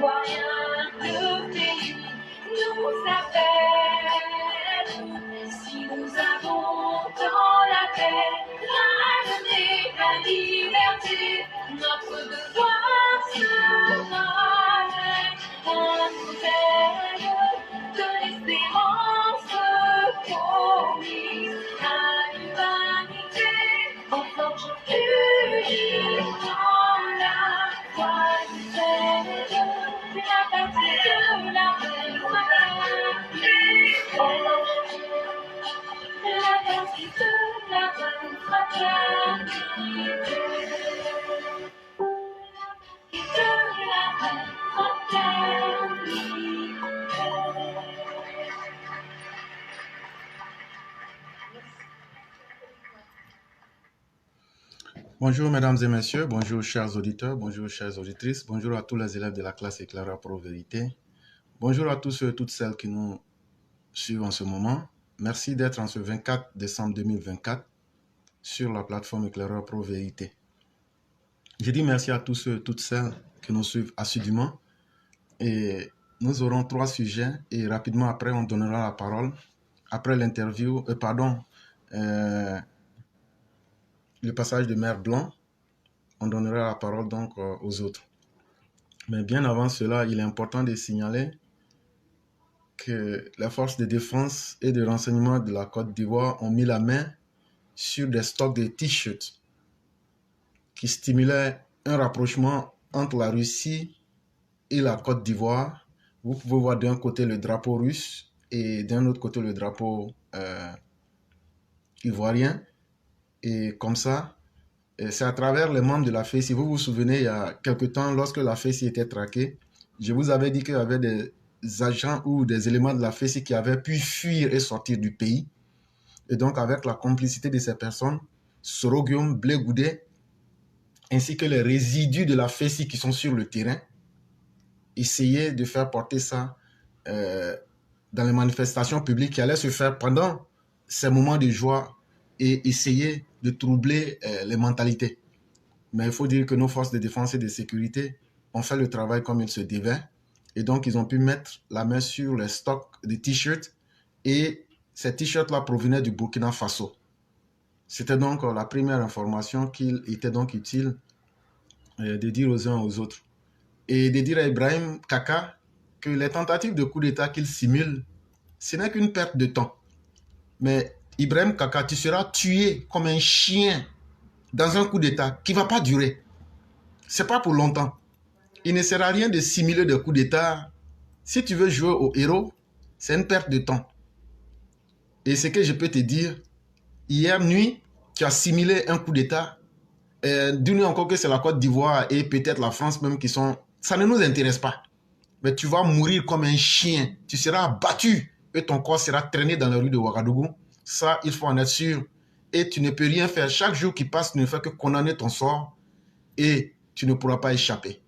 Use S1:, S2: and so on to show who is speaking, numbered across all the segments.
S1: citoyens, le pays nous appelle. Si nous avons dans la paix, la liberté, notre devoir sera un modèle de l'espérance promise à l'humanité, en forge unie dans la foi du Seigneur, la patrie de la fraternité, la patrie de la fraternité.
S2: Bonjour mesdames et messieurs, bonjour chers auditeurs, bonjour chères auditrices, bonjour à tous les élèves de la classe Éclaireur Pro Vérité, bonjour à tous ceux et toutes celles qui nous suivent en ce moment. Merci d'être en ce 24 décembre 2024 sur la plateforme Éclaireur Pro Vérité. Je dis merci à tous ceux et toutes celles qui nous suivent assidûment et nous aurons 3 sujets et rapidement après on donnera la parole après l'interview, le passage de Mère Blanc, on donnera la parole donc aux autres. Mais bien avant cela, il est important de signaler que les forces de défense et de renseignement de la Côte d'Ivoire ont mis la main sur des stocks de t-shirts qui stimulaient un rapprochement entre la Russie et la Côte d'Ivoire. Vous pouvez voir d'un côté le drapeau russe et d'un autre côté le drapeau ivoirien. Et comme ça, c'est à travers les membres de la FECI. Si vous vous souvenez, il y a quelque temps, lorsque la FECI était traquée, je vous avais dit qu'il y avait des agents ou des éléments de la FECI qui avaient pu fuir et sortir du pays. Et donc, avec la complicité de ces personnes, Soro Guillaume, Blé Goudet, ainsi que les résidus de la FECI qui sont sur le terrain, essayaient de faire porter ça dans les manifestations publiques qui allaient se faire pendant ces moments de joie et essayer de troubler les mentalités. Mais il faut dire que nos forces de défense et de sécurité ont fait le travail comme il se devait. Et donc, ils ont pu mettre la main sur les stocks de t-shirts. Et ces t-shirts-là provenaient du Burkina Faso. C'était donc la première information qu'il était donc utile de dire aux uns aux autres. Et de dire à Ibrahim Kaka que les tentatives de coup d'État qu'il simule, ce n'est qu'une perte de temps. Mais Ibrahim Kaka, tu seras tué comme un chien dans un coup d'État qui ne va pas durer. Ce n'est pas pour longtemps. Il ne sert à rien de simuler des coups d'État. Si tu veux jouer au héros, c'est une perte de temps. Et ce que je peux te dire, hier nuit, tu as simulé un coup d'État. Dis-nous encore que c'est la Côte d'Ivoire et peut-être la France même qui sont... Ça ne nous intéresse pas. Mais tu vas mourir comme un chien. Tu seras abattu et ton corps sera traîné dans la rue de Ouagadougou. Ça, il faut en être sûr. Et tu ne peux rien faire. Chaque jour qui passe ne fait que condamner ton sort et tu ne pourras pas échapper.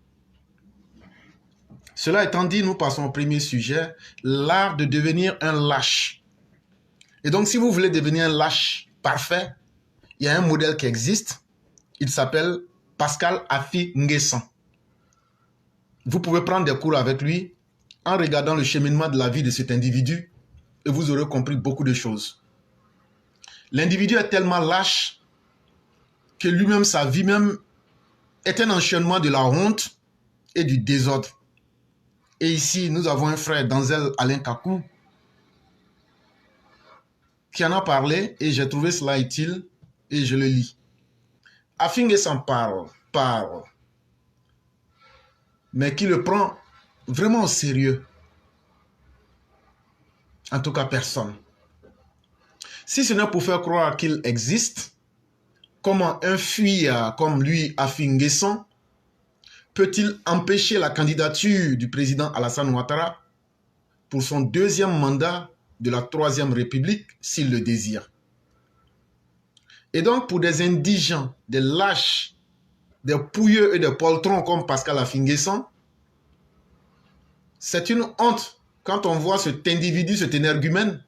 S2: Cela étant dit, nous passons au premier sujet, l'art de devenir un lâche. Et donc, si vous voulez devenir un lâche parfait, il y a un modèle qui existe. Il s'appelle Pascal Affi N'Guessan. Vous pouvez prendre des cours avec lui en regardant le cheminement de la vie de cet individu et vous aurez compris beaucoup de choses. L'individu est tellement lâche que lui-même, sa vie même, est un enchaînement de la honte et du désordre. Et ici, nous avons un frère, Denzel Alain Kakou, qui en a parlé et j'ai trouvé cela utile et je le lis. Affi N'Guessan parle, mais qui le prend vraiment au sérieux. En tout cas, personne. Si ce n'est pour faire croire qu'il existe, comment un fuyard comme lui, Affi N'Guessan, peut-il empêcher la candidature du président Alassane Ouattara pour son deuxième mandat de la Troisième République s'il le désire? Et donc, pour des indigents, des lâches, des pouilleux et des poltrons comme Pascal Affi N'Guessan, c'est une honte quand on voit cet individu, cet énergumène,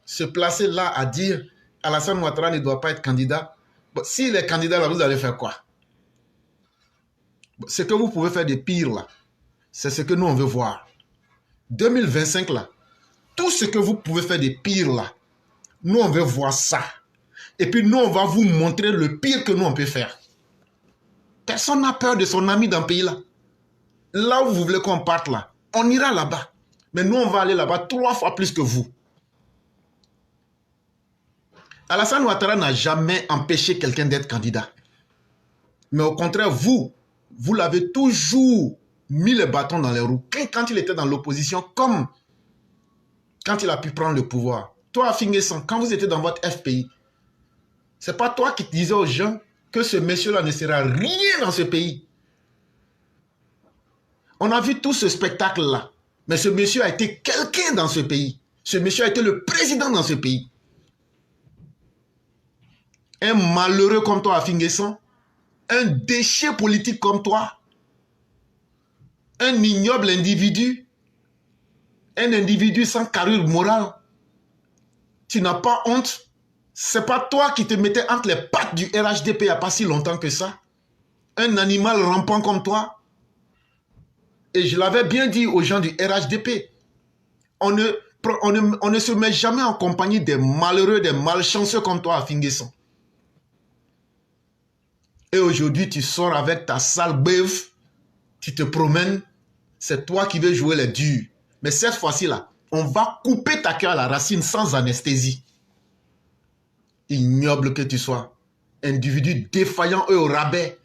S2: se placer là à dire Alassane Ouattara ne doit pas être candidat. Bon, s'il est candidat, là, vous allez faire quoi? Ce que vous pouvez faire de pire, là, C'est ce que nous, on veut voir. 2025, là, tout ce que vous pouvez faire de pire, là, nous, on veut voir ça. Et puis, nous, on va vous montrer le pire que nous, on peut faire. Personne n'a peur de son ami dans le pays, là. Là où vous voulez qu'on parte, là, on ira là-bas. Mais nous, on va aller là-bas 3 fois plus que vous. Alassane Ouattara n'a jamais empêché quelqu'un d'être candidat. Mais au contraire, vous l'avez toujours mis le bâton dans les roues. Quand il était dans l'opposition, comme quand il a pu prendre le pouvoir. Toi, Finguesson, quand vous étiez dans votre FPI, c'est pas toi qui disais aux gens que ce monsieur-là ne sera rien dans ce pays. On a vu tout ce spectacle-là. Mais ce monsieur a été quelqu'un dans ce pays. Ce monsieur a été le président dans ce pays. Un malheureux comme toi, Finguesson, un déchet politique comme toi, un ignoble individu, un individu sans carrure morale, tu n'as pas honte? C'est pas toi qui te mettais entre les pattes du RHDP il n'y a pas si longtemps que ça? Un animal rampant comme toi? Et je l'avais bien dit aux gens du RHDP, on ne se met jamais en compagnie des malheureux, des malchanceux comme toi à Finguesson. Et aujourd'hui, tu sors avec ta sale beuve, tu te promènes, c'est toi qui veux jouer les durs. Mais cette fois-ci là, on va couper ta queue à la racine sans anesthésie. Ignoble que tu sois, individu défaillant et au rabais.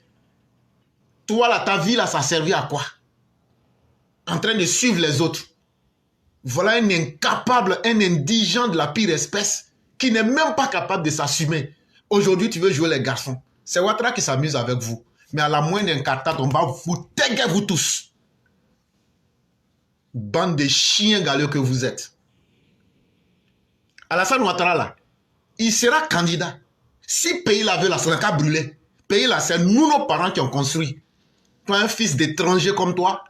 S2: Toi là, ta vie là, ça servait à quoi? En train de suivre les autres. Voilà un incapable, un indigent de la pire espèce qui n'est même pas capable de s'assumer. Aujourd'hui, tu veux jouer les garçons. C'est Ouattara qui s'amuse avec vous. Mais à la moindre incartade, on va vous taguer vous tous. Bande de chiens galeux que vous êtes. Alassane Ouattara là, il sera candidat. Si pays là veut là, ça n'a qu'à brûler. Pays là, c'est nous nos parents qui ont construit. Toi, un fils d'étranger comme toi,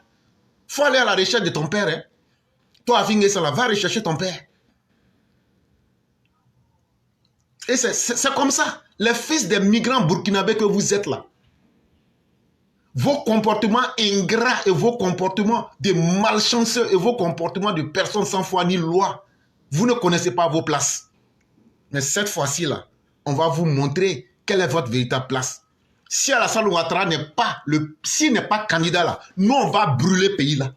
S2: faut aller à la recherche de ton père. Hein? Toi, Finguesson, va rechercher ton père. Et c'est comme ça. Les fils des migrants burkinabés que vous êtes là. Vos comportements ingrats et vos comportements de malchanceux et vos comportements de personnes sans foi ni loi, vous ne connaissez pas vos places. Mais cette fois-ci là, on va vous montrer quelle est votre véritable place. Si Alassane Ouattara n'est pas s'il n'est pas candidat là, nous on va brûler le pays là.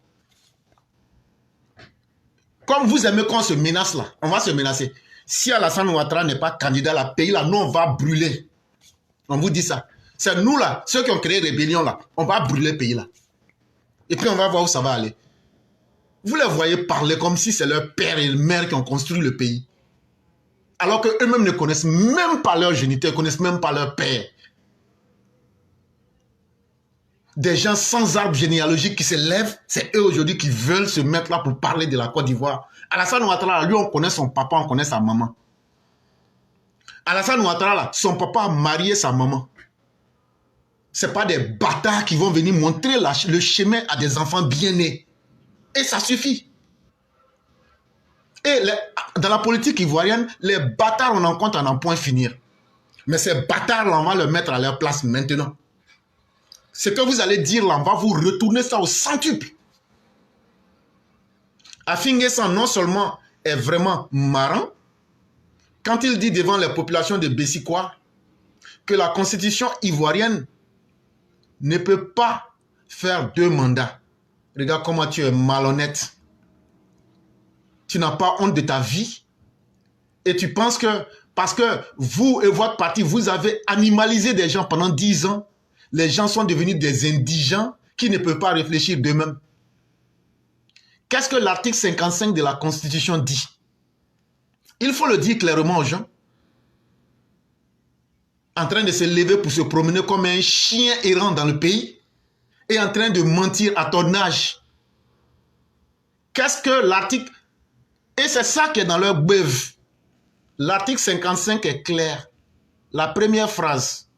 S2: Comme vous aimez qu'on se menace là, on va se menacer. Si Alassane Ouattara n'est pas candidat là, pays là, nous on va brûler. On vous dit ça. C'est nous là, ceux qui ont créé rébellion là, on va brûler le pays là. Et puis on va voir où ça va aller. Vous les voyez parler comme si c'est leur père et mère qui ont construit le pays. Alors qu'eux-mêmes ne connaissent même pas leur géniteur, ne connaissent même pas leur père. Des gens sans arbre généalogique qui se lèvent, c'est eux aujourd'hui qui veulent se mettre là pour parler de la Côte d'Ivoire. Alassane Ouattara, lui, on connaît son papa, on connaît sa maman. Alassane Ouattara, là, son papa a marié sa maman. Ce n'est pas des bâtards qui vont venir montrer le chemin à des enfants bien nés. Et ça suffit. Et dans la politique ivoirienne, les bâtards, on en compte à n'en point finir. Mais ces bâtards, là, on va les mettre à leur place maintenant. Ce que vous allez dire là, on va vous retourner ça au centuple. Finguesson non seulement est vraiment marrant, quand il dit devant les populations de Bessikwa que la constitution ivoirienne ne peut pas faire 2 mandats. Regarde comment tu es malhonnête. Tu n'as pas honte de ta vie. Et tu penses que parce que vous et votre parti, vous avez animalisé des gens pendant 10 ans, les gens sont devenus des indigents qui ne peuvent pas réfléchir d'eux-mêmes. Qu'est-ce que l'article 55 de la Constitution dit? Il faut le dire clairement aux gens. En train de se lever pour se promener comme un chien errant dans le pays et en train de mentir à ton âge. Qu'est-ce que l'article... Et c'est ça qui est dans leur beuve. L'article 55 est clair. La première phrase.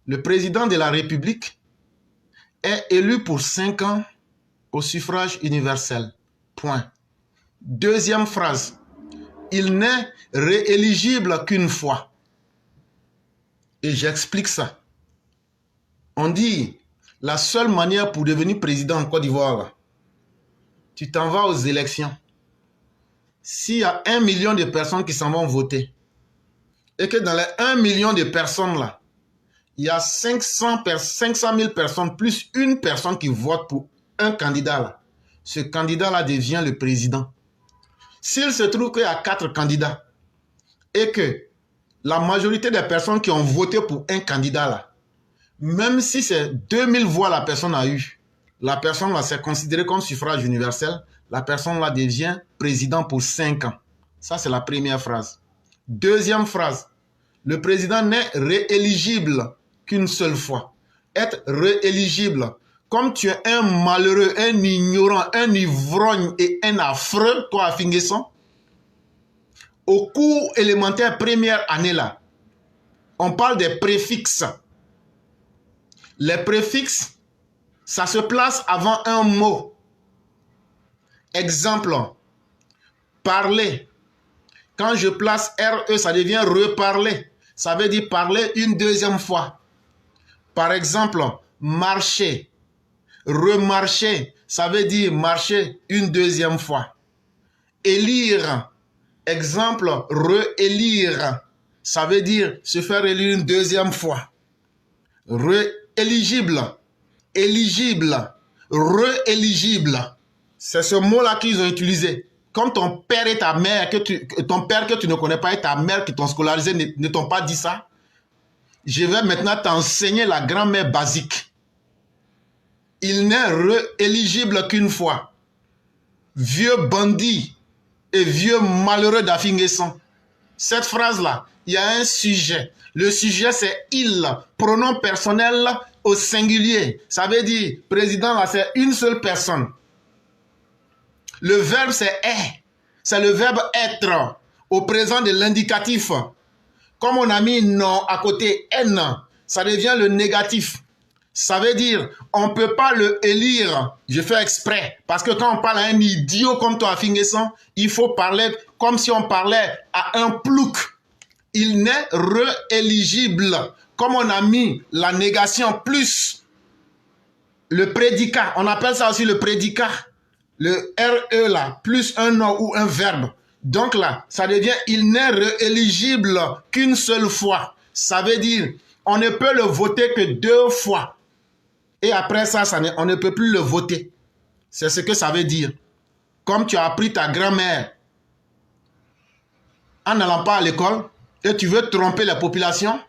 S2: Le président de la République est élu pour 5 ans au suffrage universel. Point. Deuxième phrase. Il n'est rééligible qu'une fois. Et j'explique ça. On dit, La seule manière pour devenir président en Côte d'Ivoire, tu t'en vas aux élections. S'il y a 1 million de personnes qui s'en vont voter, et que dans les 1 million de personnes là, il y a 500 000 personnes plus une personne qui vote pour un candidat là, ce candidat là devient le président. S'il se trouve qu'il y a 4 candidats et que la majorité des personnes qui ont voté pour un candidat là, même si c'est 2000 voix la personne a eu, la personne là c'est considéré comme suffrage universel, la personne là devient président pour 5 ans. Ça c'est la première phrase. Deuxième phrase, le président n'est rééligible qu'une seule fois. Être rééligible, comme tu es un malheureux, un ignorant, un ivrogne et un affreux, toi à Finguesson, au cours élémentaire première année là, on parle des préfixes. Les préfixes, ça se place avant un mot. Exemple, parler. Quand je place RE, ça devient reparler. Ça veut dire parler une deuxième fois. Par exemple, marcher. Remarcher, ça veut dire marcher une deuxième fois. Élire. Exemple, réélire. Ça veut dire se faire élire une deuxième fois. Rééligible. Éligible. Rééligible. C'est ce mot-là qu'ils ont utilisé. Comme ton père et ta mère, ton père que tu ne connais pas et ta mère qui t'ont scolarisé ne t'ont pas dit ça, je vais maintenant t'enseigner la grammaire basique. Il n'est rééligible qu'une fois. Vieux bandit et vieux malheureux d'Afinguesson. Cette phrase-là, il y a un sujet. Le sujet, c'est il. Pronom personnel au singulier. Ça veut dire, président, là, c'est une seule personne. Le verbe, c'est est. C'est le verbe être. Au présent de l'indicatif. Comme on a mis non à côté n, ça devient le négatif. Ça veut dire, on ne peut pas le élire. Je fais exprès. Parce que quand on parle à un idiot comme toi à Finguesson, il faut parler comme si on parlait à un plouc. Il n'est rééligible. Comme on a mis la négation plus le prédicat. On appelle ça aussi le prédicat. Le RE là, plus un nom ou un verbe. Donc là, ça devient, il n'est rééligible qu'une seule fois. Ça veut dire, on ne peut le voter que 2 fois. Et après ça, on ne peut plus le voter. C'est ce que ça veut dire. Comme tu as appris ta grand-mère en n'allant pas à l'école et tu veux tromper la population,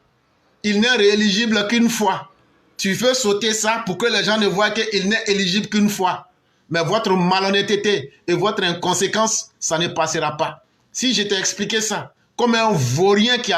S2: il n'est rééligible qu'une fois. Tu veux sauter ça pour que les gens ne voient qu'il n'est éligible qu'une fois. Mais votre malhonnêteté et votre inconséquence, ça ne passera pas. Si je t'ai expliqué ça, comme un vaurien qui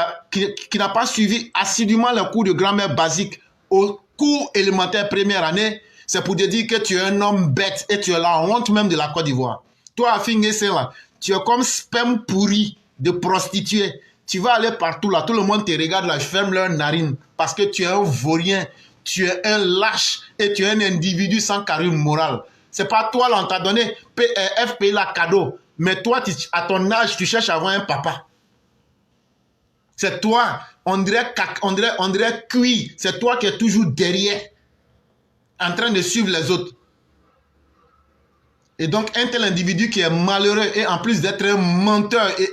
S2: n'a pas suivi assidûment le cours de grammaire basique au cours élémentaire première année, c'est pour te dire que tu es un homme bête et tu es la honte même de la Côte d'Ivoire. Toi, à Finguesson, là, tu es comme sperme pourri de prostituée. Tu vas aller partout là, tout le monde te regarde là, je ferme leur narine parce que tu es un vaurien, tu es un lâche et tu es un individu sans carrure morale. C'est pas toi là, on t'a donné FPI la cadeau, mais toi, à ton âge, tu cherches à avoir un papa. C'est toi, on dirait cuit. C'est toi qui es toujours derrière, en train de suivre les autres. Et donc, un tel individu qui est malheureux et en plus d'être un menteur et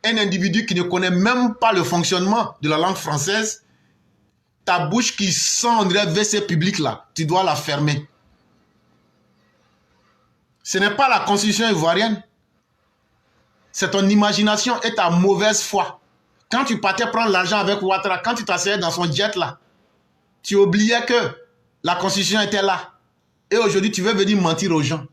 S2: un individu qui ne connaît même pas le fonctionnement de la langue française, ta bouche qui sent, on dirait WC public là, tu dois la fermer. Ce n'est pas la constitution ivoirienne. C'est ton imagination et ta mauvaise foi. Quand tu partais prendre l'argent avec Ouattara, quand tu t'asseyais dans son jet là, tu oubliais que la constitution était là. Et aujourd'hui, tu veux venir mentir aux gens.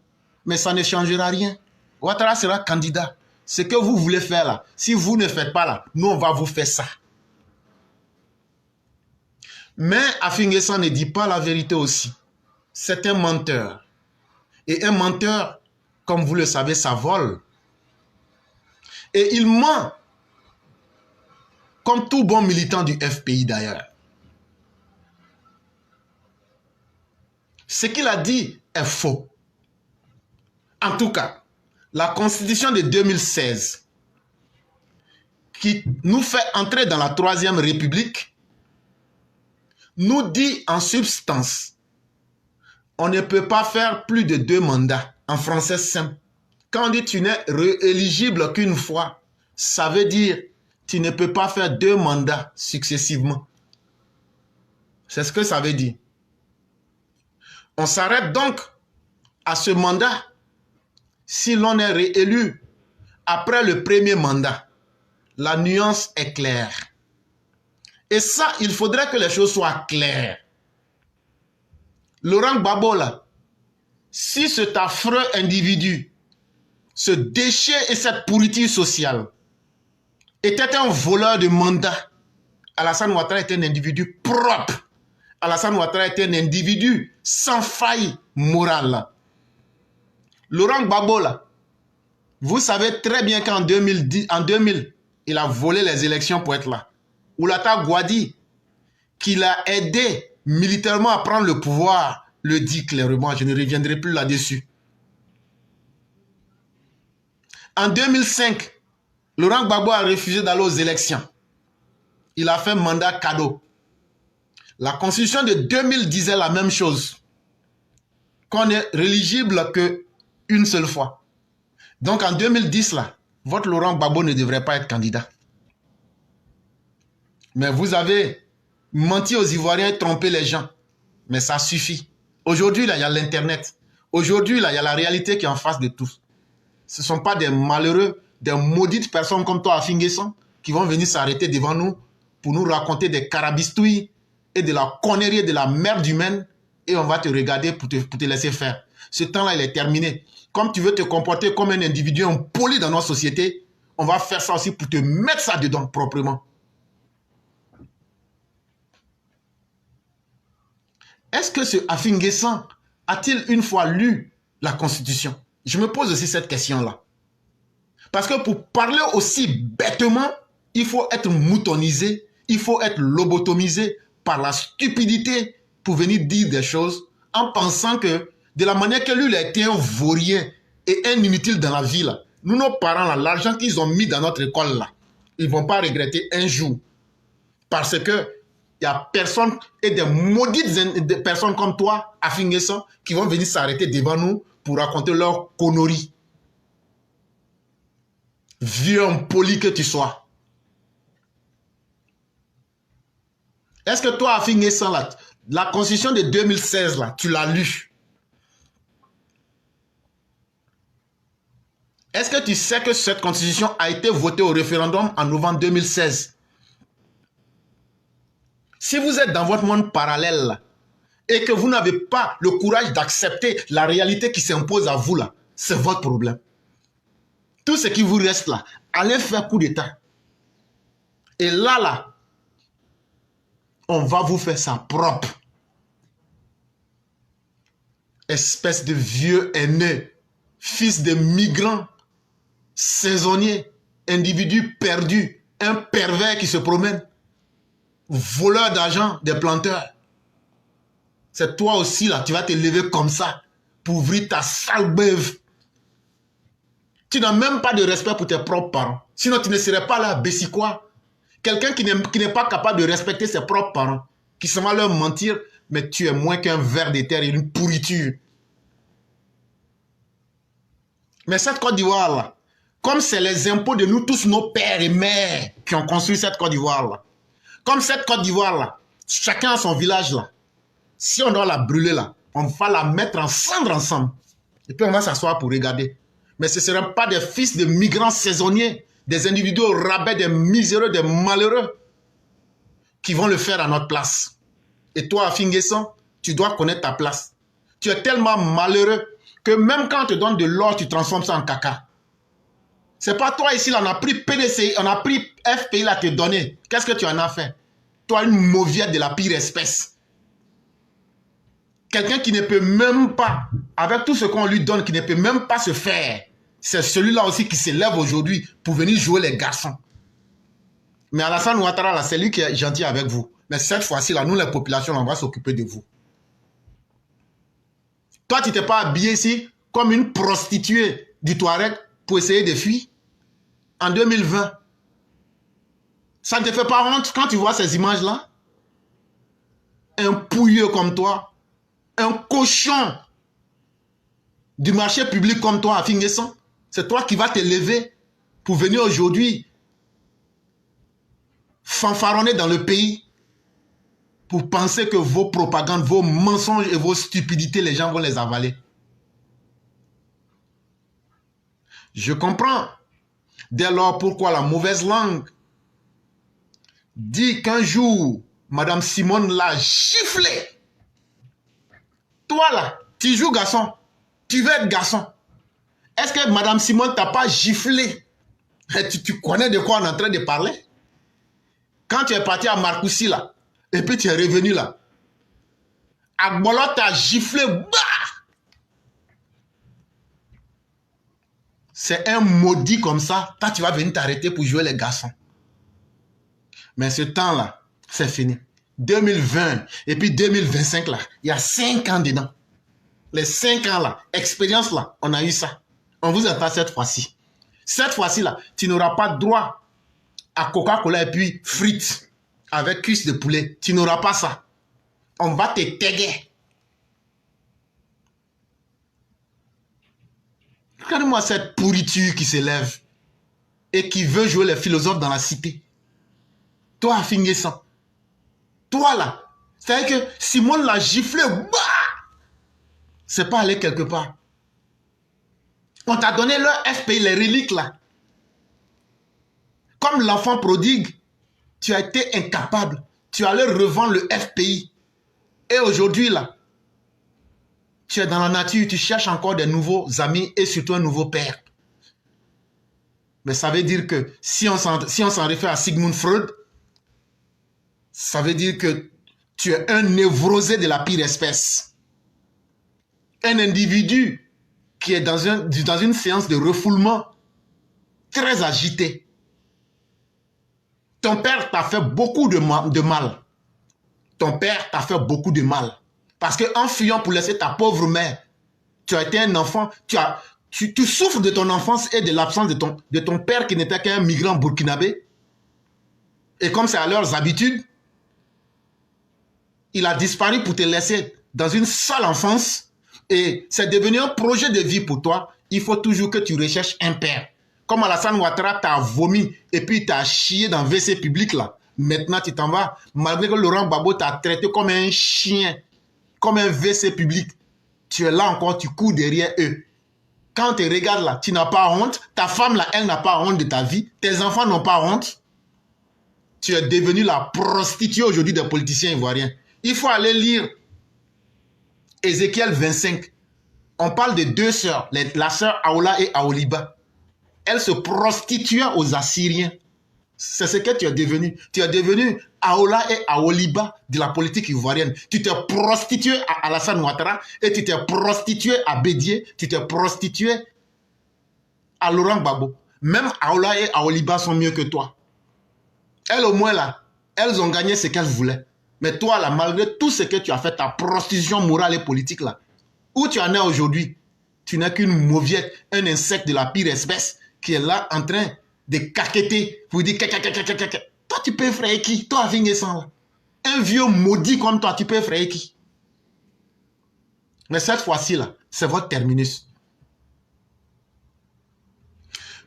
S2: Mais ça ne changera rien. Ouattara sera candidat. Ce que vous voulez faire là, si vous ne faites pas là, nous on va vous faire ça. Mais Afinguesson ne dit pas la vérité aussi. C'est un menteur. Et un menteur, comme vous le savez, ça vole. Et il ment. Comme tout bon militant du FPI d'ailleurs. Ce qu'il a dit est faux. En tout cas, la constitution de 2016, qui nous fait entrer dans la 3e République, nous dit en substance On ne peut pas faire plus de 2 mandats en français simple. Quand on dit tu n'es rééligible qu'une fois, ça veut dire tu ne peux pas faire 2 mandats successivement. C'est ce que ça veut dire. On s'arrête donc à ce mandat si l'on est réélu après le premier mandat. La nuance est claire. Et ça, il faudrait que les choses soient claires. Laurent Gbagbo, là, si cet affreux individu, ce déchet et cette pourriture sociale était un voleur de mandat, Alassane Ouattara était un individu propre. Alassane Ouattara était un individu sans faille morale. Laurent Gbagbo, là, vous savez très bien qu'en 2000, il a volé les élections pour être là. Oulata Gouadi, qu'il a aidé militairement à prendre le pouvoir, le dit clairement. Je ne reviendrai plus là-dessus. En 2005, Laurent Gbagbo a refusé d'aller aux élections. Il a fait mandat cadeau. La constitution de 2000 disait la même chose. Qu'on est rééligible qu'une seule fois. Donc en 2010, là, votre Laurent Gbagbo ne devrait pas être candidat. Mais vous avez menti aux Ivoiriens et trompé les gens. Mais ça suffit. Aujourd'hui, là, il y a l'Internet. Aujourd'hui, là, il y a la réalité qui est en face de tous. Ce ne sont pas des malheureux, des maudites personnes comme toi à Finguesson qui vont venir s'arrêter devant nous pour nous raconter des carabistouilles et de la connerie et de la merde humaine et on va te regarder pour te laisser faire. Ce temps-là, il est terminé. Comme tu veux te comporter comme un individu impoli dans notre société, on va faire ça aussi pour te mettre ça dedans proprement. Est-ce que ce Afinguessan a-t-il une fois lu la Constitution? Je me pose aussi cette question-là. Parce que pour parler aussi bêtement, il faut être moutonisé, il faut être lobotomisé par la stupidité pour venir dire des choses en pensant que de la manière que lui, il a été un vaurien et un inutile dans la vie, là, nous, nos parents, là, l'argent qu'ils ont mis dans notre école, là, ils ne vont pas regretter un jour. Parce que il n'y a personne et des maudites personnes comme toi, à Finguesson, qui vont venir s'arrêter devant nous pour raconter leur conneries. Vieux impoli que tu sois. Est-ce que toi, à Finguesson, là, la constitution de 2016, là, tu l'as lue? Est-ce que tu sais que cette constitution a été votée au référendum en novembre 2016? Si vous êtes dans votre monde parallèle là, et que vous n'avez pas le courage d'accepter la réalité qui s'impose à vous là, c'est votre problème. Tout ce qui vous reste là, allez faire coup d'état. Et là, on va vous faire ça propre. Espèce de vieux haineux, fils de migrants, saisonniers, individu perdu, un pervers qui se promène. Voleur d'argent, des planteurs. C'est toi aussi là, tu vas te lever comme ça pour ouvrir ta sale beuve. Tu n'as même pas de respect pour tes propres parents. Sinon tu ne serais pas là, Bessikois. Quelqu'un qui n'est pas capable de respecter ses propres parents, qui se va leur mentir, mais tu es moins qu'un ver de terre et une pourriture. Mais cette Côte d'Ivoire là, comme c'est les impôts de nous tous, nos pères et mères qui ont construit cette Côte d'Ivoire là, comme cette Côte d'Ivoire là, chacun a son village là. Si on doit la brûler là, on va la mettre en cendres ensemble. Et puis on va s'asseoir pour regarder. Mais ce ne seront pas des fils de migrants saisonniers, des individus au rabais, des miséreux, des malheureux qui vont le faire à notre place. Et toi, à Finguesson, tu dois connaître ta place. Tu es tellement malheureux que même quand on te donne de l'or, tu transformes ça en caca. C'est pas toi ici, là, on a pris PDCI, on a pris FPI, là, te donner. Qu'est-ce que tu en as fait? Toi, une mauviette de la pire espèce. Quelqu'un qui ne peut même pas, avec tout ce qu'on lui donne, qui ne peut même pas se faire. C'est celui-là aussi qui se lève aujourd'hui pour venir jouer les garçons. Mais Alassane Ouattara, là, c'est lui qui est gentil avec vous. Mais cette fois-ci, là, nous, les populations, on va s'occuper de vous. Toi, tu t'es pas habillé ici comme une prostituée du Touareg pour essayer de fuir en 2020. Ça ne te fait pas honte quand tu vois ces images-là? Un pouilleux comme toi, un cochon du marché public comme toi à Finguessan. C'est toi qui vas te lever pour venir aujourd'hui fanfaronner dans le pays pour penser que vos propagandes, vos mensonges et vos stupidités, les gens vont les avaler. Je comprends dès lors pourquoi la mauvaise langue dit qu'un jour, Madame Simone l'a giflé. Toi là, tu joues garçon, tu veux être garçon. Est-ce que Madame Simone t'a pas giflé? Tu connais de quoi on est en train de parler? Quand tu es parti à Marcoussis là, et puis tu es revenu là, Agbolo t'a giflé, bah! C'est un maudit comme ça. Toi, tu vas venir t'arrêter pour jouer les garçons. Mais ce temps-là, c'est fini. 2020 et puis 2025 là, il y a 5 ans dedans. Les 5 ans là, expérience là, on a eu ça. On vous attend cette fois-ci. Cette fois-ci là, tu n'auras pas droit à Coca-Cola et puis frites avec cuisse de poulet. Tu n'auras pas ça. On va te taguer. Regarde-moi cette pourriture qui s'élève et qui veut jouer les philosophes dans la cité. Toi, à Finguessan. Toi, là. C'est-à-dire que Simone l'a giflé. Bah! C'est pas aller quelque part. On t'a donné leur FPI, les reliques, là. Comme l'enfant prodigue, tu as été incapable. Tu allais revendre le FPI. Et aujourd'hui, là, tu es dans la nature, tu cherches encore des nouveaux amis et surtout un nouveau père. Mais ça veut dire que si on s'en réfère à Sigmund Freud, ça veut dire que tu es un névrosé de la pire espèce. Un individu qui est dans une séance de refoulement très agité. Ton père t'a fait beaucoup de mal. Ton père t'a fait beaucoup de mal. Parce qu'en fuyant pour laisser ta pauvre mère, tu as été un enfant, tu souffres de ton enfance et de l'absence de ton père qui n'était qu'un migrant burkinabé. Et comme c'est à leurs habitudes, il a disparu pour te laisser dans une sale enfance. Et c'est devenu un projet de vie pour toi. Il faut toujours que tu recherches un père. Comme Alassane Ouattara t'a vomi et puis t'a chié dans WC public là. Maintenant tu t'en vas. Malgré que Laurent Gbagbo t'a traité comme un chien, comme un WC public. Tu es là encore, tu cours derrière eux. Quand tu regardes là, tu n'as pas honte. Ta femme là, elle n'a pas honte de ta vie. Tes enfants n'ont pas honte. Tu es devenu la prostituée aujourd'hui des politiciens ivoiriens. Il faut aller lire Ézéchiel 25. On parle de 2 sœurs, la sœur Aola et Aoliba. Elles se prostituaient aux Assyriens. C'est ce que tu es devenu. Tu es devenu Aola et Aoliba de la politique ivoirienne. Tu t'es prostitué à Alassane Ouattara et tu t'es prostitué à Bédié. Tu t'es prostitué à Laurent Gbagbo. Même Aola et Aoliba sont mieux que toi. Elles au moins là, elles ont gagné ce qu'elles voulaient. Mais toi là, malgré tout ce que tu as fait, ta prostitution morale et politique là, où tu en es aujourd'hui, tu n'es qu'une mauviette, un insecte de la pire espèce qui est là en train de caqueter. Vous dites toi tu peux effrayer qui? Toi à Finguessan là. Un vieux maudit comme toi, tu peux effrayer qui? Mais cette fois-ci là, c'est votre terminus.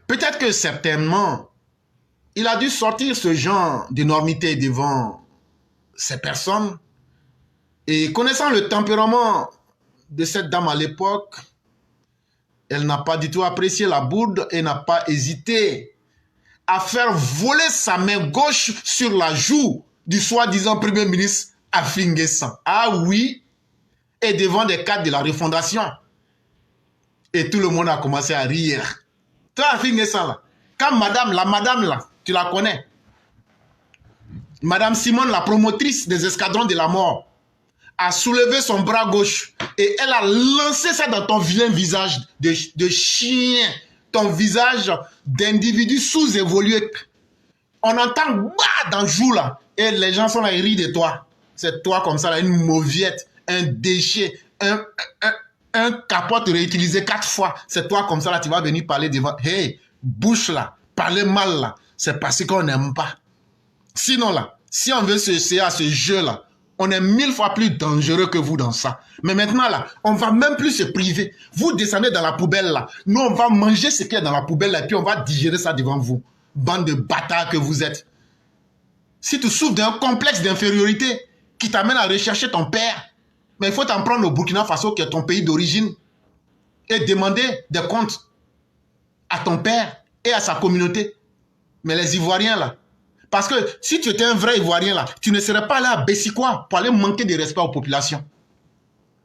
S2: Peut-être que certainement, il a dû sortir ce genre d'énormité devant ces personnes. Et connaissant le tempérament de cette dame à l'époque, elle n'a pas du tout apprécié la bourde et n'a pas hésité à faire voler sa main gauche sur la joue du soi-disant premier ministre à Finguessan. Ah oui, et devant des cadres de la refondation. Et tout le monde a commencé à rire. Toi à Finguessan là, quand la madame là, tu la connais, Madame Simone, la promotrice des escadrons de la mort, a soulevé son bras gauche et elle a lancé ça dans ton vilain visage de chien, ton visage d'individu sous-évolué. On entend bah dans le jour là et les gens sont là, ils rient de toi. C'est toi comme ça, là, une mauviette, un déchet, un capote réutilisé 4 fois. C'est toi comme ça, là, tu vas venir parler devant. Hey, bouche là, parler mal là, c'est parce qu'on n'aime pas. Sinon là, si on veut se essayer à ce jeu là, On est 1000 fois plus dangereux que vous dans ça. Mais maintenant, là, on va même plus se priver. Vous descendez dans la poubelle, là. Nous, on va manger ce qu'il y a dans la poubelle, là, et puis on va digérer ça devant vous. Bande de bâtards que vous êtes. Si tu souffres d'un complexe d'infériorité qui t'amène à rechercher ton père, mais il faut t'en prendre au Burkina Faso, qui est ton pays d'origine, et demander des comptes à ton père et à sa communauté. Mais les Ivoiriens, là, parce que si tu étais un vrai Ivoirien, là, tu ne serais pas là à Bessikoua pour aller manquer de respect aux populations.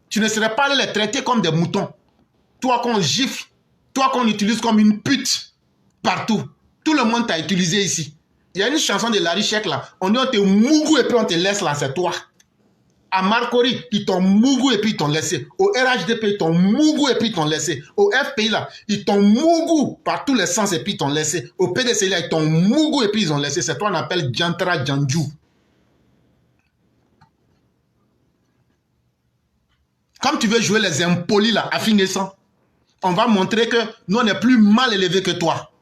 S2: Tu ne serais pas allé les traiter comme des moutons. Toi qu'on gifle, toi qu'on utilise comme une pute partout. Tout le monde t'a utilisé ici. Il y a une chanson de Larry Sheck, là. On dit on te mougou et puis on te laisse là, c'est toi. À Marcory, ils t'ont mougou et puis ils t'ont laissé. Au RHDP, ils t'ont mougou et puis ils t'ont laissé. Au FPI, là, ils t'ont mougou par tous les sens et puis ils t'ont laissé. Au PDC, là, ils t'ont mougou et puis ils ont laissé. C'est toi qu'on appelle Djantra Djandjou. Comme tu veux jouer les impolis, là, à Fingessan, on va montrer que nous, on est plus mal élevés que toi.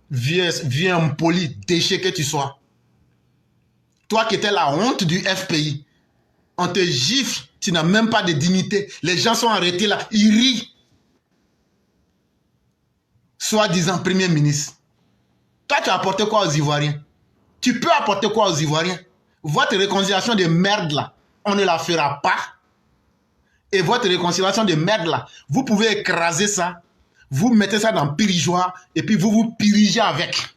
S2: Viens impoli, déchet que tu sois. Toi qui étais la honte du FPI. On te gifle, tu n'as même pas de dignité. Les gens sont arrêtés là, ils rient. Soi-disant Premier ministre. Toi, tu as apporté quoi aux Ivoiriens? Tu peux apporter quoi aux Ivoiriens? Votre réconciliation de merde là, on ne la fera pas. Et votre réconciliation de merde là, vous pouvez écraser ça, vous mettez ça dans le pirigeoir et puis vous vous pirigez avec.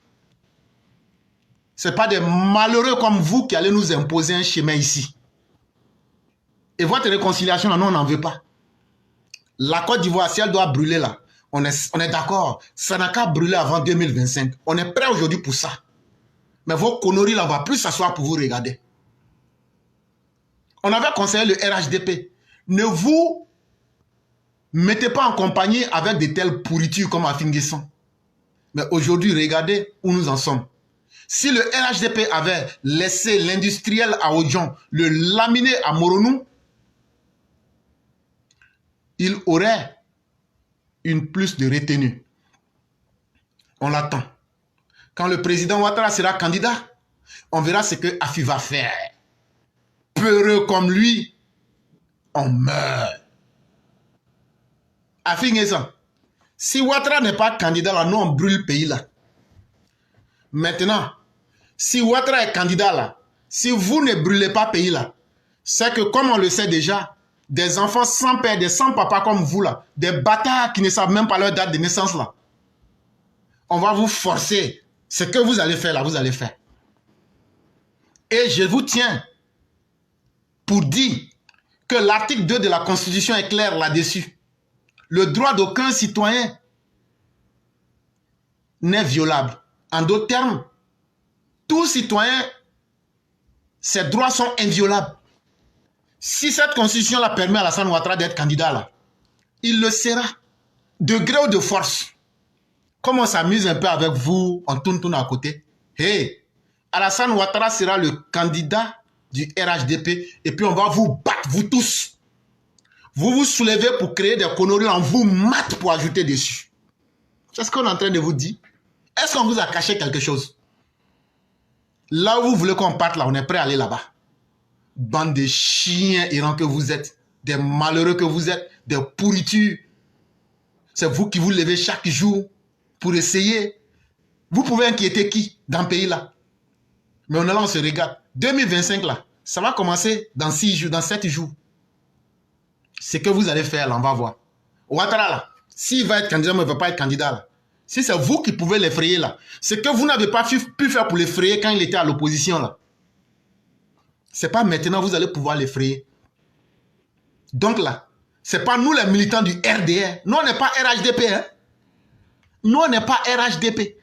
S2: Ce n'est pas des malheureux comme vous qui allez nous imposer un chemin ici. Et votre réconciliation, là, nous, on n'en veut pas. La Côte d'Ivoire, si elle doit brûler là, on est d'accord. Ça n'a qu'à brûler avant 2025. On est prêt aujourd'hui pour ça. Mais vos conneries là, on ne va plus s'asseoir pour vous regarder. On avait conseillé le RHDP. Ne vous mettez pas en compagnie avec de telles pourritures comme à Fingessan. Mais aujourd'hui, regardez où nous en sommes. Si le RHDP avait laissé l'industriel à Odjon le laminer à Moronou, il aurait une plus de retenue. On l'attend. Quand le président Ouattara sera candidat, on verra ce que Afi va faire. Peureux comme lui, on meurt. Afi Nguessan, si Ouattara n'est pas candidat, là, nous on brûle le pays là. Maintenant, si Ouattara est candidat là, si vous ne brûlez pas le pays là, c'est que comme on le sait déjà, des enfants sans père, des sans papa comme vous là, des bâtards qui ne savent même pas leur date de naissance là, on va vous forcer. Ce que vous allez faire là, vous allez faire. Et je vous tiens pour dire que l'article 2 de la Constitution est clair là-dessus. Le droit d'aucun citoyen n'est violable. En d'autres termes, tout citoyen, ses droits sont inviolables. Si cette constitution-là permet à Alassane Ouattara d'être candidat, là, il le sera, de gré ou de force. Comme on s'amuse un peu avec vous, on tourne à côté. Hey, Alassane Ouattara sera le candidat du RHDP et puis on va vous battre, vous tous. Vous vous soulevez pour créer des conneries, on vous mate pour ajouter dessus. C'est ce qu'on est en train de vous dire. Est-ce qu'on vous a caché quelque chose? Là où vous voulez qu'on parte, là, on est prêt à aller là-bas. Bande de chiens errants que vous êtes, des malheureux que vous êtes, des pourritures. C'est vous qui vous levez chaque jour pour essayer. Vous pouvez inquiéter qui dans le pays là? Mais on est là, on se regarde. 2025 là, ça va commencer dans 6 jours, dans 7 jours. Ce que vous allez faire là, on va voir. Ouattara là, s'il va être candidat, mais il ne va pas être candidat là. Si c'est vous qui pouvez l'effrayer là, ce que vous n'avez pas pu faire pour l'effrayer quand il était à l'opposition là, c'est pas maintenant vous allez pouvoir l'effrayer. Donc là, c'est pas nous les militants du RDR. Nous on n'est pas RHDP. Hein? Nous on n'est pas RHDP.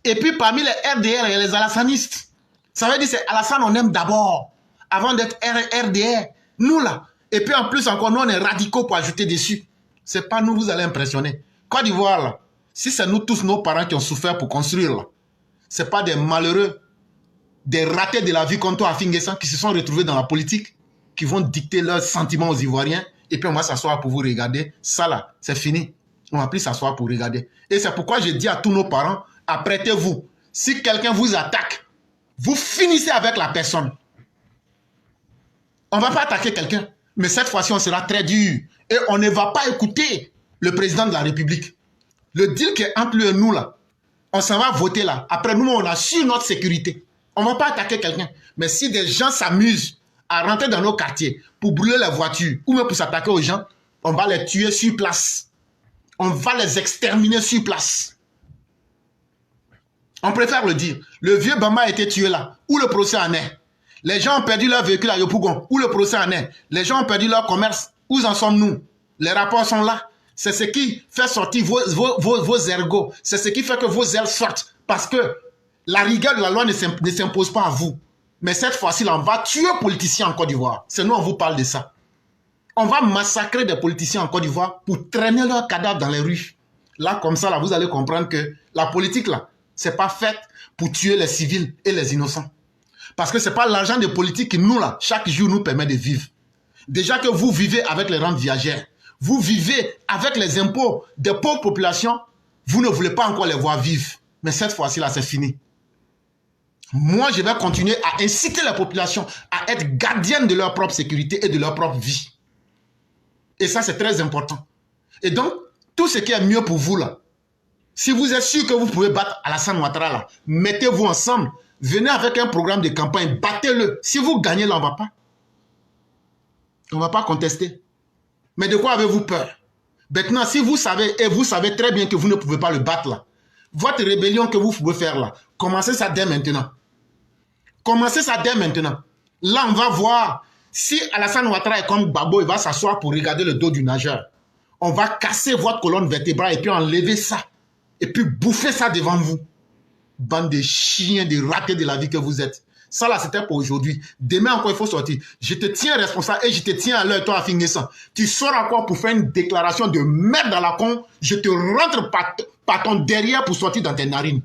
S2: Et puis parmi les RDR, il y a les alassanistes. Ça veut dire c'est Alassane on aime d'abord, avant d'être RDR. Nous là. Et puis en plus encore, nous on est radicaux pour ajouter dessus. C'est pas nous vous allez impressionner. Côte d'Ivoire là, si c'est nous tous nos parents qui ont souffert pour construire là, c'est pas des malheureux, des ratés de la vie comme toi à Fingessan qui se sont retrouvés dans la politique, qui vont dicter leurs sentiments aux Ivoiriens, et puis on va s'asseoir pour vous regarder. Ça là, c'est fini. On va plus s'asseoir pour regarder. Et c'est pourquoi je dis à tous nos parents, apprêtez-vous. Si quelqu'un vous attaque, vous finissez avec la personne. On ne va pas attaquer quelqu'un. Mais cette fois-ci, on sera très dur. Et on ne va pas écouter le président de la République. Le deal qui est entre lui et nous, là, on s'en va voter là. Après, nous, on assure notre sécurité. On ne va pas attaquer quelqu'un. Mais si des gens s'amusent à rentrer dans nos quartiers pour brûler les voitures ou même pour s'attaquer aux gens, on va les tuer sur place. On va les exterminer sur place. On préfère le dire. Le vieux Bamba a été tué là. Où le procès en est? Les gens ont perdu leur véhicule à Yopougon. Où le procès en est? Les gens ont perdu leur commerce. Où en sommes-nous? Les rapports sont là. C'est ce qui fait sortir vos ergots. C'est ce qui fait que vos ailes sortent. Parce que la rigueur de la loi ne s'impose pas à vous. Mais cette fois-ci, on va tuer les politiciens en Côte d'Ivoire. C'est nous, on vous parle de ça. On va massacrer des politiciens en Côte d'Ivoire pour traîner leurs cadavres dans les rues. Là, comme ça, là, vous allez comprendre que la politique, là, c'est pas faite pour tuer les civils et les innocents. Parce que c'est pas l'argent des politiques qui, nous, là, chaque jour, nous permet de vivre. Déjà que vous vivez avec les rentes viagères, vous vivez avec les impôts des pauvres populations, vous ne voulez pas encore les voir vivre. Mais cette fois-ci, là, c'est fini. Moi, je vais continuer à inciter la population à être gardienne de leur propre sécurité et de leur propre vie. Et ça, c'est très important. Et donc, tout ce qui est mieux pour vous, là, si vous êtes sûr que vous pouvez battre Alassane Ouattara, là, mettez-vous ensemble, venez avec un programme de campagne, battez-le. Si vous gagnez, là, on ne va pas contester. Mais de quoi avez-vous peur? Maintenant, si vous savez, et vous savez très bien que vous ne pouvez pas le battre, là, votre rébellion que vous pouvez faire, là, commencez ça dès maintenant. Commencez ça dès maintenant. Là, on va voir si Alassane Ouattara est comme Gbagbo, il va s'asseoir pour regarder le dos du nageur. On va casser votre colonne vertébrale et puis enlever ça. Et puis bouffer ça devant vous. Bande de chiens, de ratés de la vie que vous êtes. Ça là, c'était pour aujourd'hui. Demain encore, il faut sortir. Je te tiens responsable et je te tiens à l'heure, toi, à finir ça. Tu sors encore pour faire une déclaration de merde dans la con. Je te rentre par ton derrière pour sortir dans tes narines.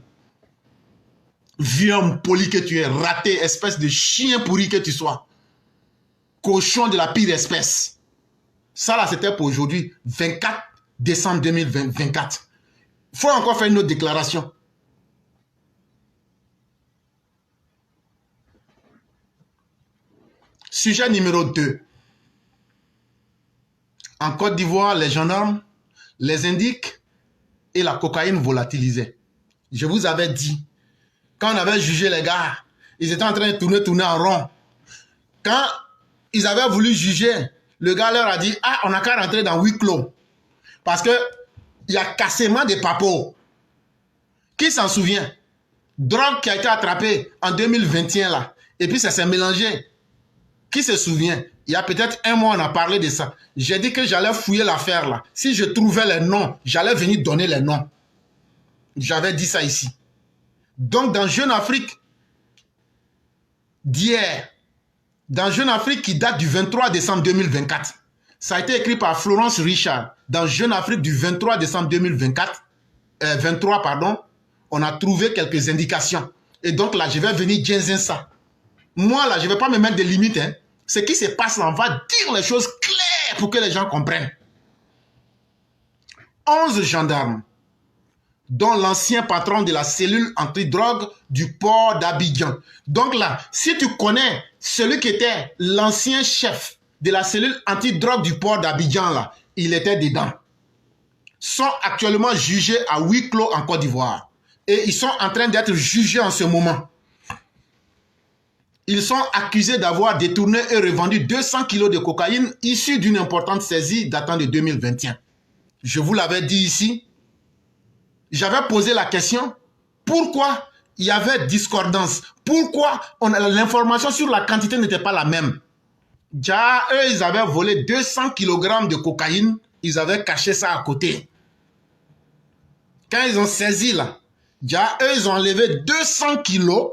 S2: Vieux homme poli que tu es, raté, espèce de chien pourri que tu sois. Cochon de la pire espèce. Ça là, c'était pour aujourd'hui, 24 décembre 2024. Il faut encore faire une autre déclaration. Sujet numéro 2. En Côte d'Ivoire, les gendarmes les indiquent et la cocaïne volatilisée. Je vous avais dit, quand on avait jugé les gars, ils étaient en train de tourner en rond. Quand ils avaient voulu juger, le gars leur a dit, ah, on n'a qu'à rentrer dans huis clos. Parce que il y a cassement des papos. Qui s'en souvient? Drogue qui a été attrapée en 2021 là. Et puis ça s'est mélangé. Qui se souvient? Il y a peut-être un mois, on a parlé de ça. J'ai dit que j'allais fouiller l'affaire là. Si je trouvais les noms, j'allais venir donner les noms. J'avais dit ça ici. Donc dans Jeune Afrique d'hier, dans Jeune Afrique qui date du 23 décembre 2024, ça a été écrit par Florence Richard. Dans Jeune Afrique du 23 décembre 2024, 23 pardon, on a trouvé quelques indications. Et donc là, je vais venir dire ça. Moi là, je ne vais pas me mettre des limites. Hein. Ce qui se passe là, on va dire les choses claires pour que les gens comprennent. 11 gendarmes, dont l'ancien patron de la cellule anti-drogue du port d'Abidjan. Donc là, si tu connais celui qui était l'ancien chef de la cellule anti-drogue du port d'Abidjan, là, il était dedans. Sont actuellement jugés à huis clos en Côte d'Ivoire. Et ils sont en train d'être jugés en ce moment. Ils sont accusés d'avoir détourné et revendu 200 kilos de cocaïne issue d'une importante saisie datant de 2021. Je vous l'avais dit ici. J'avais posé la question, pourquoi il y avait discordance? Pourquoi l'information sur la quantité n'était pas la même? Déjà, eux, ils avaient volé 200 kg de cocaïne, ils avaient caché ça à côté. Quand ils ont saisi là, déjà, eux, ils ont enlevé 200 kilos.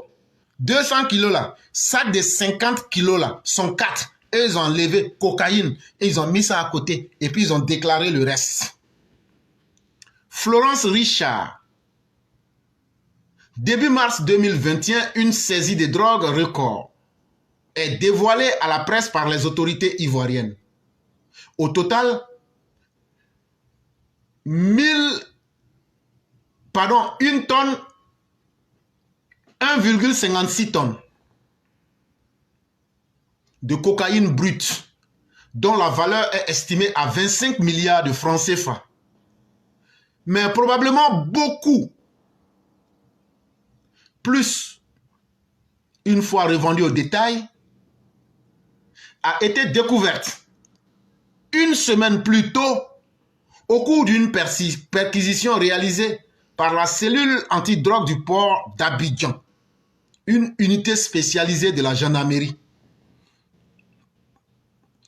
S2: 200 kilos là, sac de 50 kilos là, sont 4. Eux, ils ont enlevé cocaïne et ils ont mis ça à côté. Et puis, ils ont déclaré le reste. Florence Richard. Début mars 2021, une saisie de drogue record est dévoilée à la presse par les autorités ivoiriennes. Au total, 1 tonne, 1,56 tonnes de cocaïne brute, dont la valeur est estimée à 25 milliards de francs CFA. Mais probablement beaucoup plus, une fois revendue au détail, a été découverte une semaine plus tôt au cours d'une perquisition réalisée par la cellule antidrogue du port d'Abidjan, une unité spécialisée de la gendarmerie.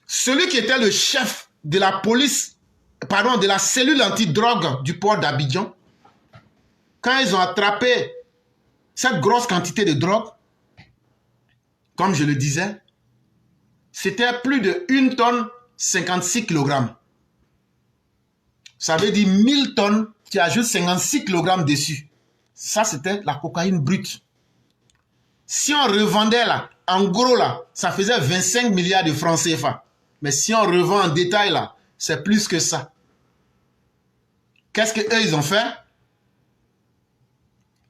S2: Celui qui était le chef de la police, de la cellule antidrogue du port d'Abidjan, quand ils ont attrapé cette grosse quantité de drogue, comme je le disais, c'était plus de 1 tonne 56 kg. Ça veut dire 1000 tonnes, tu ajoutes 56 kg dessus. Ça, c'était la cocaïne brute. Si on revendait là, en gros là, ça faisait 25 milliards de francs CFA. Mais si on revend en détail là, c'est plus que ça. Qu'est-ce qu'eux ils ont fait?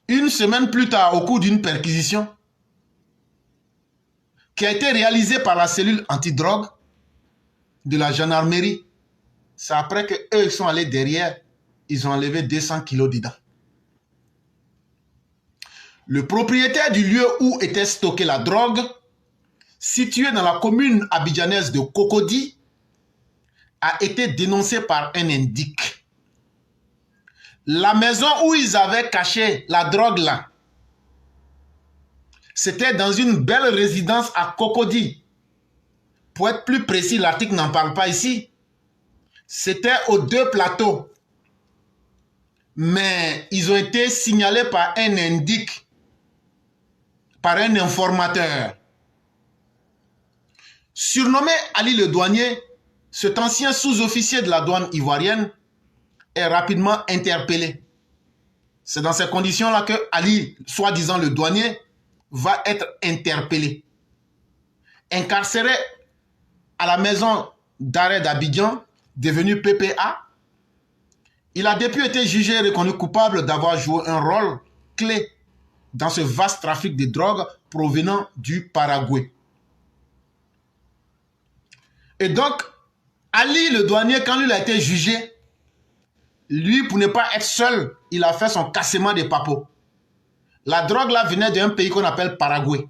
S2: Une semaine plus tard, au cours d'une perquisition qui a été réalisée par la cellule antidrogue de la gendarmerie, c'est après qu'eux ils sont allés derrière, ils ont enlevé 200 kilos dedans. Le propriétaire du lieu où était stockée la drogue, situé dans la commune abidjanaise de Cocody, a été dénoncé par un indique. La maison où ils avaient caché la drogue là, c'était dans une belle résidence à Cocody. Pour être plus précis, l'article n'en parle pas ici. C'était aux 2 plateaux. Mais ils ont été signalés par un indique, par un informateur. Surnommé Ali le douanier, cet ancien sous-officier de la douane ivoirienne est rapidement interpellé. C'est dans ces conditions-là que Ali, soi-disant le douanier, va être interpellé. Incarcéré à la maison d'arrêt d'Abidjan, devenu PPA, il a depuis été jugé et reconnu coupable d'avoir joué un rôle clé dans ce vaste trafic de drogue provenant du Paraguay. Et donc, Ali le douanier, quand il a été jugé, lui, pour ne pas être seul, il a fait son cassement des papeaux. La drogue là venait d'un pays qu'on appelle Paraguay.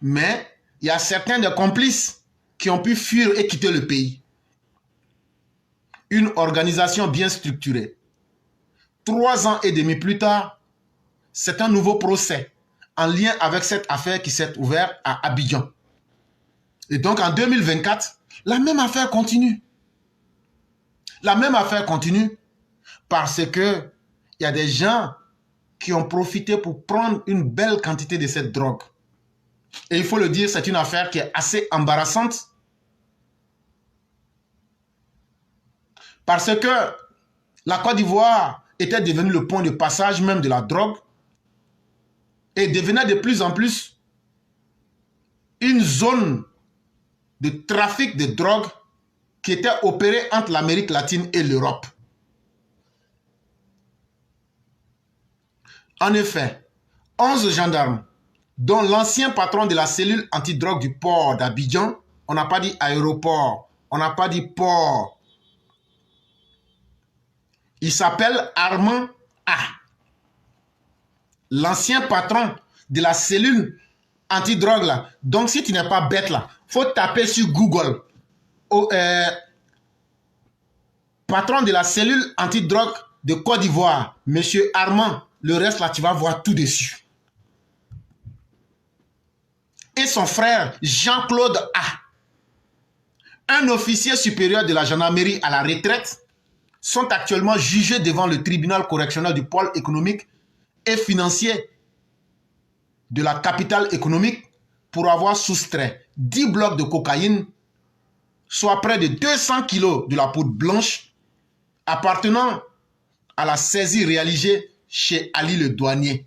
S2: Mais il y a certains des complices qui ont pu fuir et quitter le pays. Une organisation bien structurée. 3 ans et demi plus tard, c'est un nouveau procès en lien avec cette affaire qui s'est ouverte à Abidjan. Et donc en 2024, la même affaire continue. La même affaire continue parce que il y a des gens qui ont profité pour prendre une belle quantité de cette drogue. Et il faut le dire, c'est une affaire qui est assez embarrassante parce que la Côte d'Ivoire était devenue le point de passage même de la drogue et devenait de plus en plus une zone de trafic de drogue qui était opérée entre l'Amérique latine et l'Europe. En effet, 11 gendarmes, dont l'ancien patron de la cellule antidrogue du port d'Abidjan, on n'a pas dit aéroport, on n'a pas dit port. Il s'appelle Armand A. L'ancien patron de la cellule antidrogue là. Donc si tu n'es pas bête là, faut taper sur Google. Patron de la cellule antidrogue de Côte d'Ivoire, Monsieur Armand. Le reste là, tu vas voir tout dessus. Et son frère Jean-Claude A, un officier supérieur de la gendarmerie à la retraite, sont actuellement jugés devant le tribunal correctionnel du pôle économique et financier de la capitale économique pour avoir soustrait 10 blocs de cocaïne, soit près de 200 kilos de la poudre blanche, appartenant à la saisie réalisée chez Ali le douanier.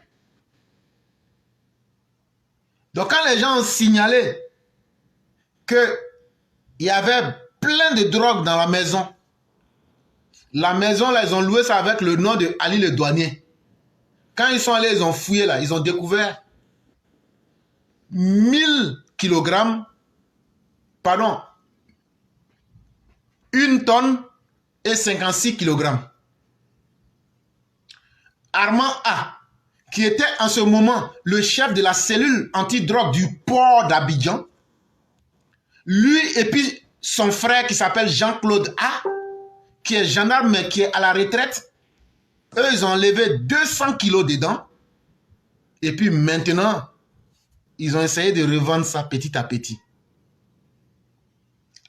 S2: Donc quand les gens ont signalé qu'il y avait plein de drogue dans la maison là, ils ont loué ça avec le nom de Ali le douanier. Quand ils sont allés, ils ont fouillé là, ils ont découvert 1000 kg, pardon, 1 tonne et 56 kg. Armand A, qui était en ce moment le chef de la cellule antidrogue du port d'Abidjan, lui et puis son frère qui s'appelle Jean-Claude A, qui est gendarme mais qui est à la retraite, eux ils ont enlevé 200 kilos dedans et puis maintenant ils ont essayé de revendre ça petit à petit.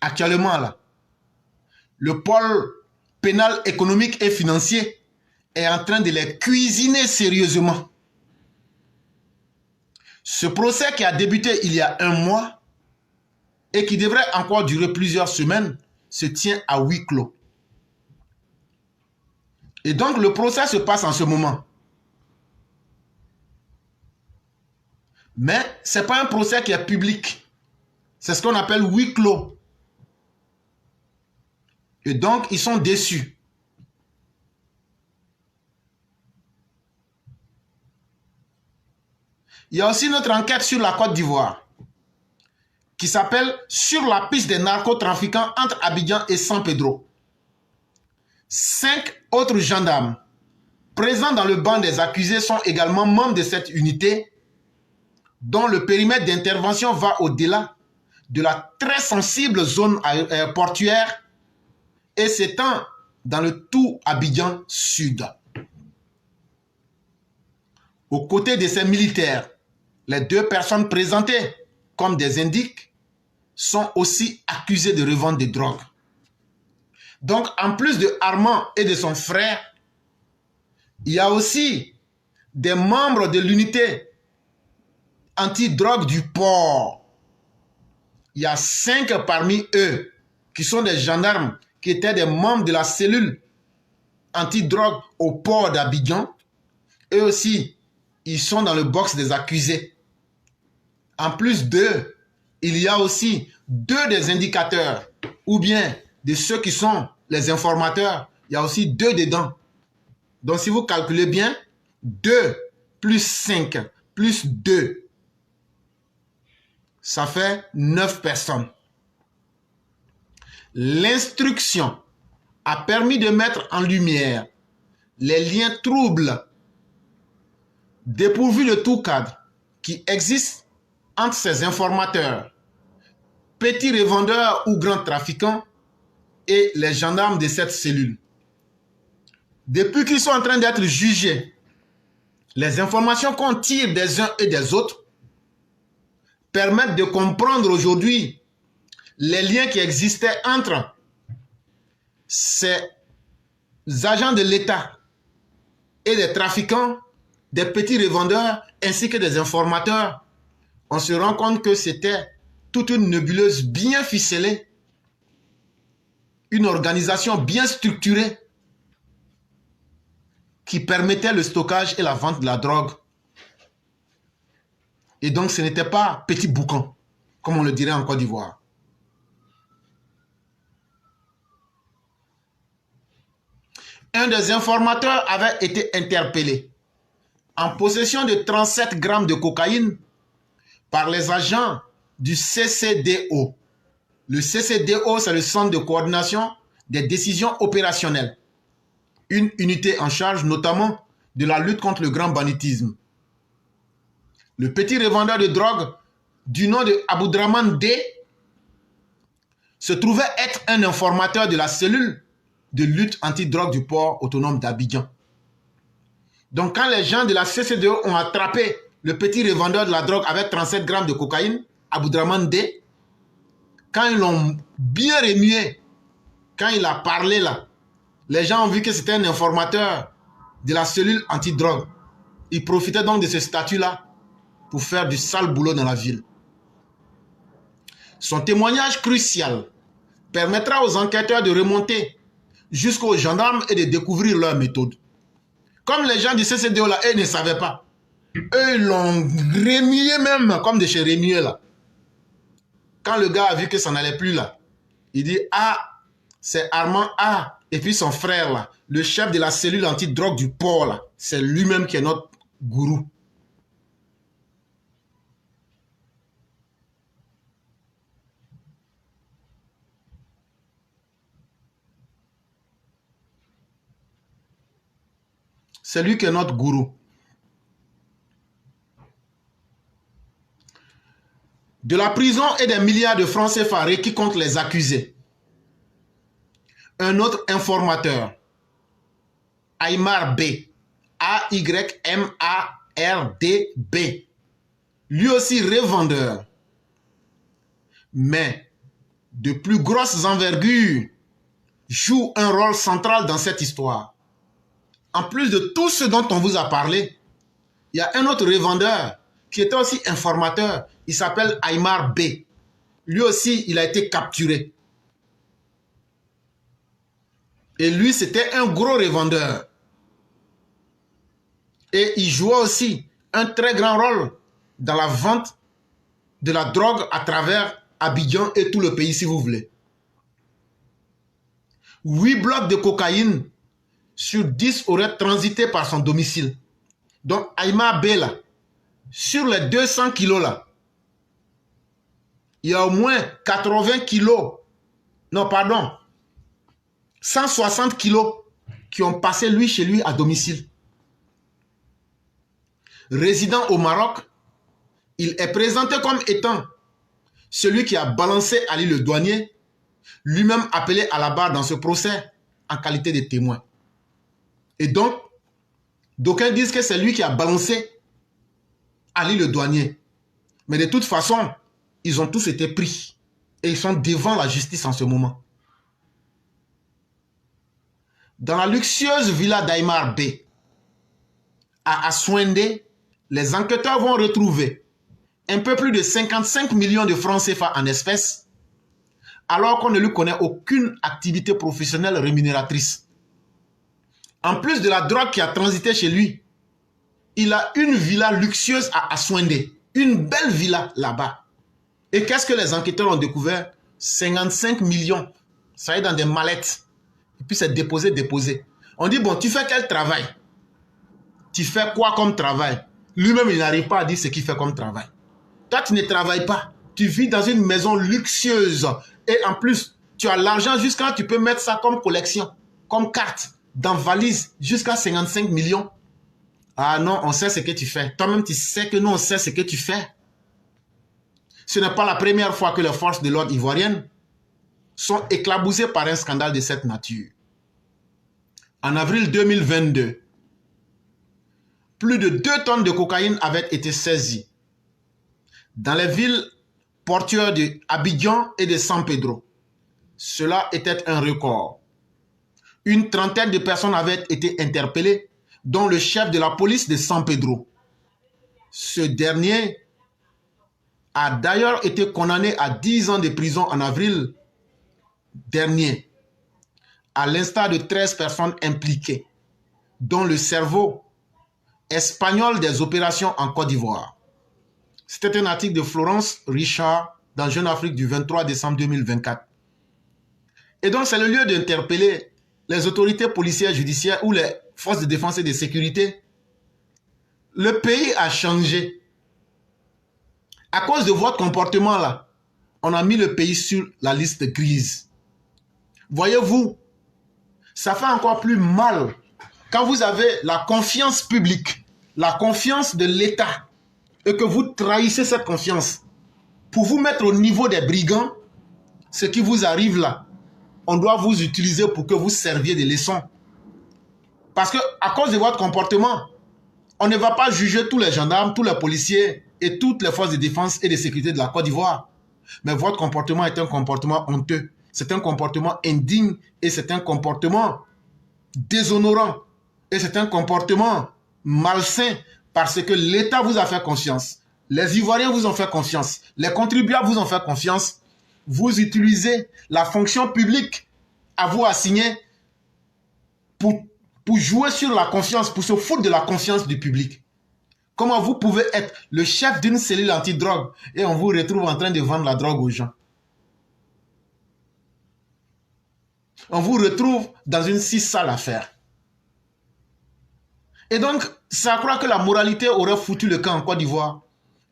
S2: Actuellement là, le pôle pénal économique et financier est en train de les cuisiner sérieusement. Ce procès qui a débuté il y a 1 mois et qui devrait encore durer plusieurs semaines se tient à huis clos. Et donc le procès se passe en ce moment. Mais ce n'est pas un procès qui est public. C'est ce qu'on appelle huis clos. Et donc ils sont déçus. Il y a aussi notre enquête sur la Côte d'Ivoire qui s'appelle « Sur la piste des narcotrafiquants entre Abidjan et San Pedro ». 5 autres gendarmes présents dans le banc des accusés sont également membres de cette unité dont le périmètre d'intervention va au-delà de la très sensible zone portuaire et s'étend dans le tout Abidjan Sud. Aux côtés de ces militaires, les 2 personnes présentées comme des indiques sont aussi accusées de revente de drogue. Donc, en plus de Armand et de son frère, il y a aussi des membres de l'unité anti-drogue du port. Il y a 5 parmi eux qui sont des gendarmes qui étaient des membres de la cellule anti-drogue au port d'Abidjan. Eux aussi, ils sont dans le box des accusés. En plus d'eux, il y a aussi 2 des indicateurs ou bien de ceux qui sont les informateurs. Il y a aussi 2 dedans. Donc si vous calculez bien, 2 plus 5 plus 2, ça fait 9 personnes. L'instruction a permis de mettre en lumière les liens troubles, dépourvus de tout cadre, qui existent entre ces informateurs, petits revendeurs ou grands trafiquants et les gendarmes de cette cellule. Depuis qu'ils sont en train d'être jugés, les informations qu'on tire des uns et des autres permettent de comprendre aujourd'hui les liens qui existaient entre ces agents de l'État et des trafiquants, des petits revendeurs ainsi que des informateurs. On se rend compte que c'était toute une nébuleuse bien ficelée, une organisation bien structurée qui permettait le stockage et la vente de la drogue. Et donc ce n'était pas petit boucan, comme on le dirait en Côte d'Ivoire. Un des informateurs avait été interpellé en possession de 37 grammes de cocaïne par les agents du CCDO. Le CCDO, c'est le Centre de coordination des décisions opérationnelles. Une unité en charge notamment de la lutte contre le grand banditisme. Le petit revendeur de drogue du nom de Aboudraman D se trouvait être un informateur de la cellule de lutte anti-drogue du port autonome d'Abidjan. Donc quand les gens de la CCDO ont attrapé le petit revendeur de la drogue avec 37 grammes de cocaïne, Aboudraman D, quand ils l'ont bien remué, quand il a parlé là, les gens ont vu que c'était un informateur de la cellule anti-drogue. Ils profitaient donc de ce statut-là pour faire du sale boulot dans la ville. Son témoignage crucial permettra aux enquêteurs de remonter jusqu'aux gendarmes et de découvrir leur méthode. Comme les gens du CCDO là, eux ne savaient pas. Eux l'ont remué même, comme de chez Remué là. Quand le gars a vu que ça n'allait plus là, il dit, ah, c'est Armand A. Et puis son frère là, le chef de la cellule anti-drogue du port là, c'est lui-même qui est notre gourou. C'est lui qui est notre gourou. De la prison et des milliards de francs CFA requis contre les accusés. Un autre informateur, Aymar B, A-Y-M-A-R-D-B, lui aussi revendeur, mais de plus grosses envergures, joue un rôle central dans cette histoire. En plus de tout ce dont on vous a parlé, il y a un autre revendeur qui était aussi informateur. Il s'appelle Aymar B. Lui aussi, il a été capturé. Et lui, c'était un gros revendeur. Et il jouait aussi un très grand rôle dans la vente de la drogue à travers Abidjan et tout le pays, si vous voulez. 8 blocs de cocaïne sur 10 auraient transité par son domicile. Donc, Aymar B, là, sur les 200 kilos, là, il y a au moins 80 kilos, non, pardon, 160 kilos qui ont passé chez lui à domicile. Résident au Maroc, il est présenté comme étant celui qui a balancé Ali le douanier, lui-même appelé à la barre dans ce procès en qualité de témoin. Et donc, d'aucuns disent que c'est lui qui a balancé Ali le douanier. Mais de toute façon, ils ont tous été pris. Et ils sont devant la justice en ce moment. Dans la luxueuse villa d'Aymar B, à Aswende, les enquêteurs vont retrouver un peu plus de 55 millions de francs CFA en espèces, alors qu'on ne lui connaît aucune activité professionnelle rémunératrice. En plus de la drogue qui a transité chez lui, il a une villa luxueuse à Aswende, une belle villa là-bas. Et qu'est-ce que les enquêteurs ont découvert? 55 millions, ça est dans des mallettes. Et puis c'est déposé. On dit, bon, tu fais quel travail? Tu fais quoi comme travail? Lui-même, il n'arrive pas à dire ce qu'il fait comme travail. Toi, tu ne travailles pas. Tu vis dans une maison luxueuse. Et en plus, tu as l'argent jusqu'à tu peux mettre ça comme collection, comme carte, dans valise, jusqu'à 55 millions. Ah non, on sait ce que tu fais. Toi-même, tu sais que nous, on sait ce que tu fais. Ce n'est pas la première fois que les forces de l'ordre ivoiriennes sont éclaboussées par un scandale de cette nature. En avril 2022, plus de 2 tonnes de cocaïne avaient été saisies dans les villes portuaires de Abidjan et de San Pedro. Cela était un record. Une trentaine de personnes avaient été interpellées, dont le chef de la police de San Pedro. Ce dernier a d'ailleurs été condamné à 10 ans de prison en avril dernier, à l'instar de 13 personnes impliquées, dont le cerveau espagnol des opérations en Côte d'Ivoire. C'était un article de Florence Richard dans Jeune Afrique du 23 décembre 2024. Et donc c'est le lieu d'interpeller les autorités policières, judiciaires ou les forces de défense et de sécurité. Le pays a changé. À cause de votre comportement là, on a mis le pays sur la liste grise. Voyez-vous, ça fait encore plus mal quand vous avez la confiance publique, la confiance de l'État, et que vous trahissez cette confiance pour vous mettre au niveau des brigands. Ce qui vous arrive là, on doit vous utiliser pour que vous serviez de leçon. Parce que à cause de votre comportement, on ne va pas juger tous les gendarmes, tous les policiers et toutes les forces de défense et de sécurité de la Côte d'Ivoire. Mais votre comportement est un comportement honteux. C'est un comportement indigne et c'est un comportement déshonorant. Et c'est un comportement malsain parce que l'État vous a fait confiance. Les Ivoiriens vous ont fait confiance. Les contribuables vous ont fait confiance. Vous utilisez la fonction publique à vous assigner pour jouer sur la confiance, pour se foutre de la confiance du public. Comment vous pouvez être le chef d'une cellule anti-drogue et on vous retrouve en train de vendre la drogue aux gens? On vous retrouve dans une si sale affaire. Et donc, ça croit que la moralité aurait foutu le camp en Côte d'Ivoire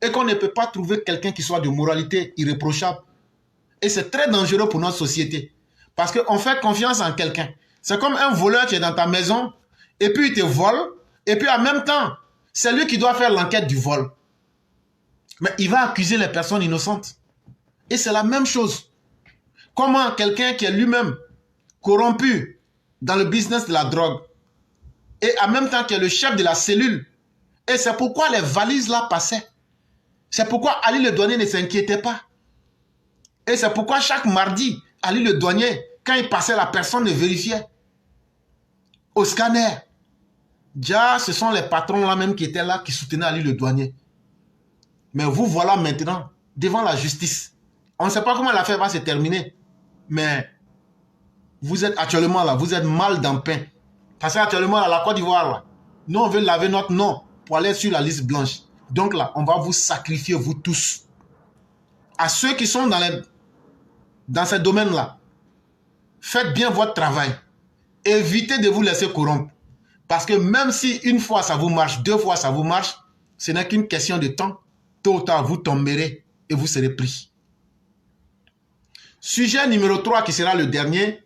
S2: et qu'on ne peut pas trouver quelqu'un qui soit de moralité irréprochable. Et c'est très dangereux pour notre société parce qu'on fait confiance en quelqu'un. C'est comme un voleur qui est dans ta maison et puis il te vole Et puis en même temps, c'est lui qui doit faire l'enquête du vol. Mais il va accuser les personnes innocentes. Et c'est la même chose. Comment quelqu'un qui est lui-même corrompu dans le business de la drogue et en même temps qui est le chef de la cellule. Et c'est pourquoi les valises là passaient. C'est pourquoi Ali le douanier ne s'inquiétait pas. Et c'est pourquoi chaque mardi, Ali le douanier, quand il passait, la personne le vérifiait. Au scanner. Déjà, ce sont les patrons là même qui étaient là, qui soutenaient Ali le douanier. Mais vous voilà maintenant devant la justice. On ne sait pas comment l'affaire va se terminer. Mais vous êtes actuellement là, vous êtes mal dans le pain. Parce qu'actuellement, à la Côte d'Ivoire, là, nous on veut laver notre nom pour aller sur la liste blanche. Donc là, on va vous sacrifier, vous tous. À ceux qui sont dans ces domaines-là, faites bien votre travail. Évitez de vous laisser corrompre. Parce que même si une fois ça vous marche, deux fois ça vous marche, ce n'est qu'une question de temps. Tôt ou tard, vous tomberez et vous serez pris. Sujet numéro 3 qui sera le dernier.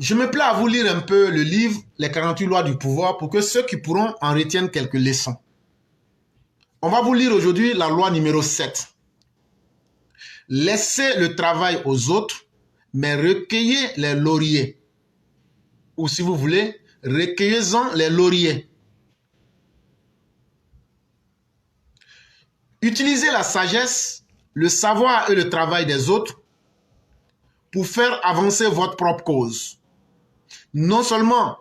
S2: Je me plais à vous lire un peu le livre « Les 48 lois du pouvoir » pour que ceux qui pourront en retiennent quelques leçons. On va vous lire aujourd'hui la loi numéro 7. Laissez le travail aux autres, mais recueillez les lauriers. Ou si vous voulez, recueillez-en les lauriers. Utilisez la sagesse, le savoir et le travail des autres pour faire avancer votre propre cause. Non seulement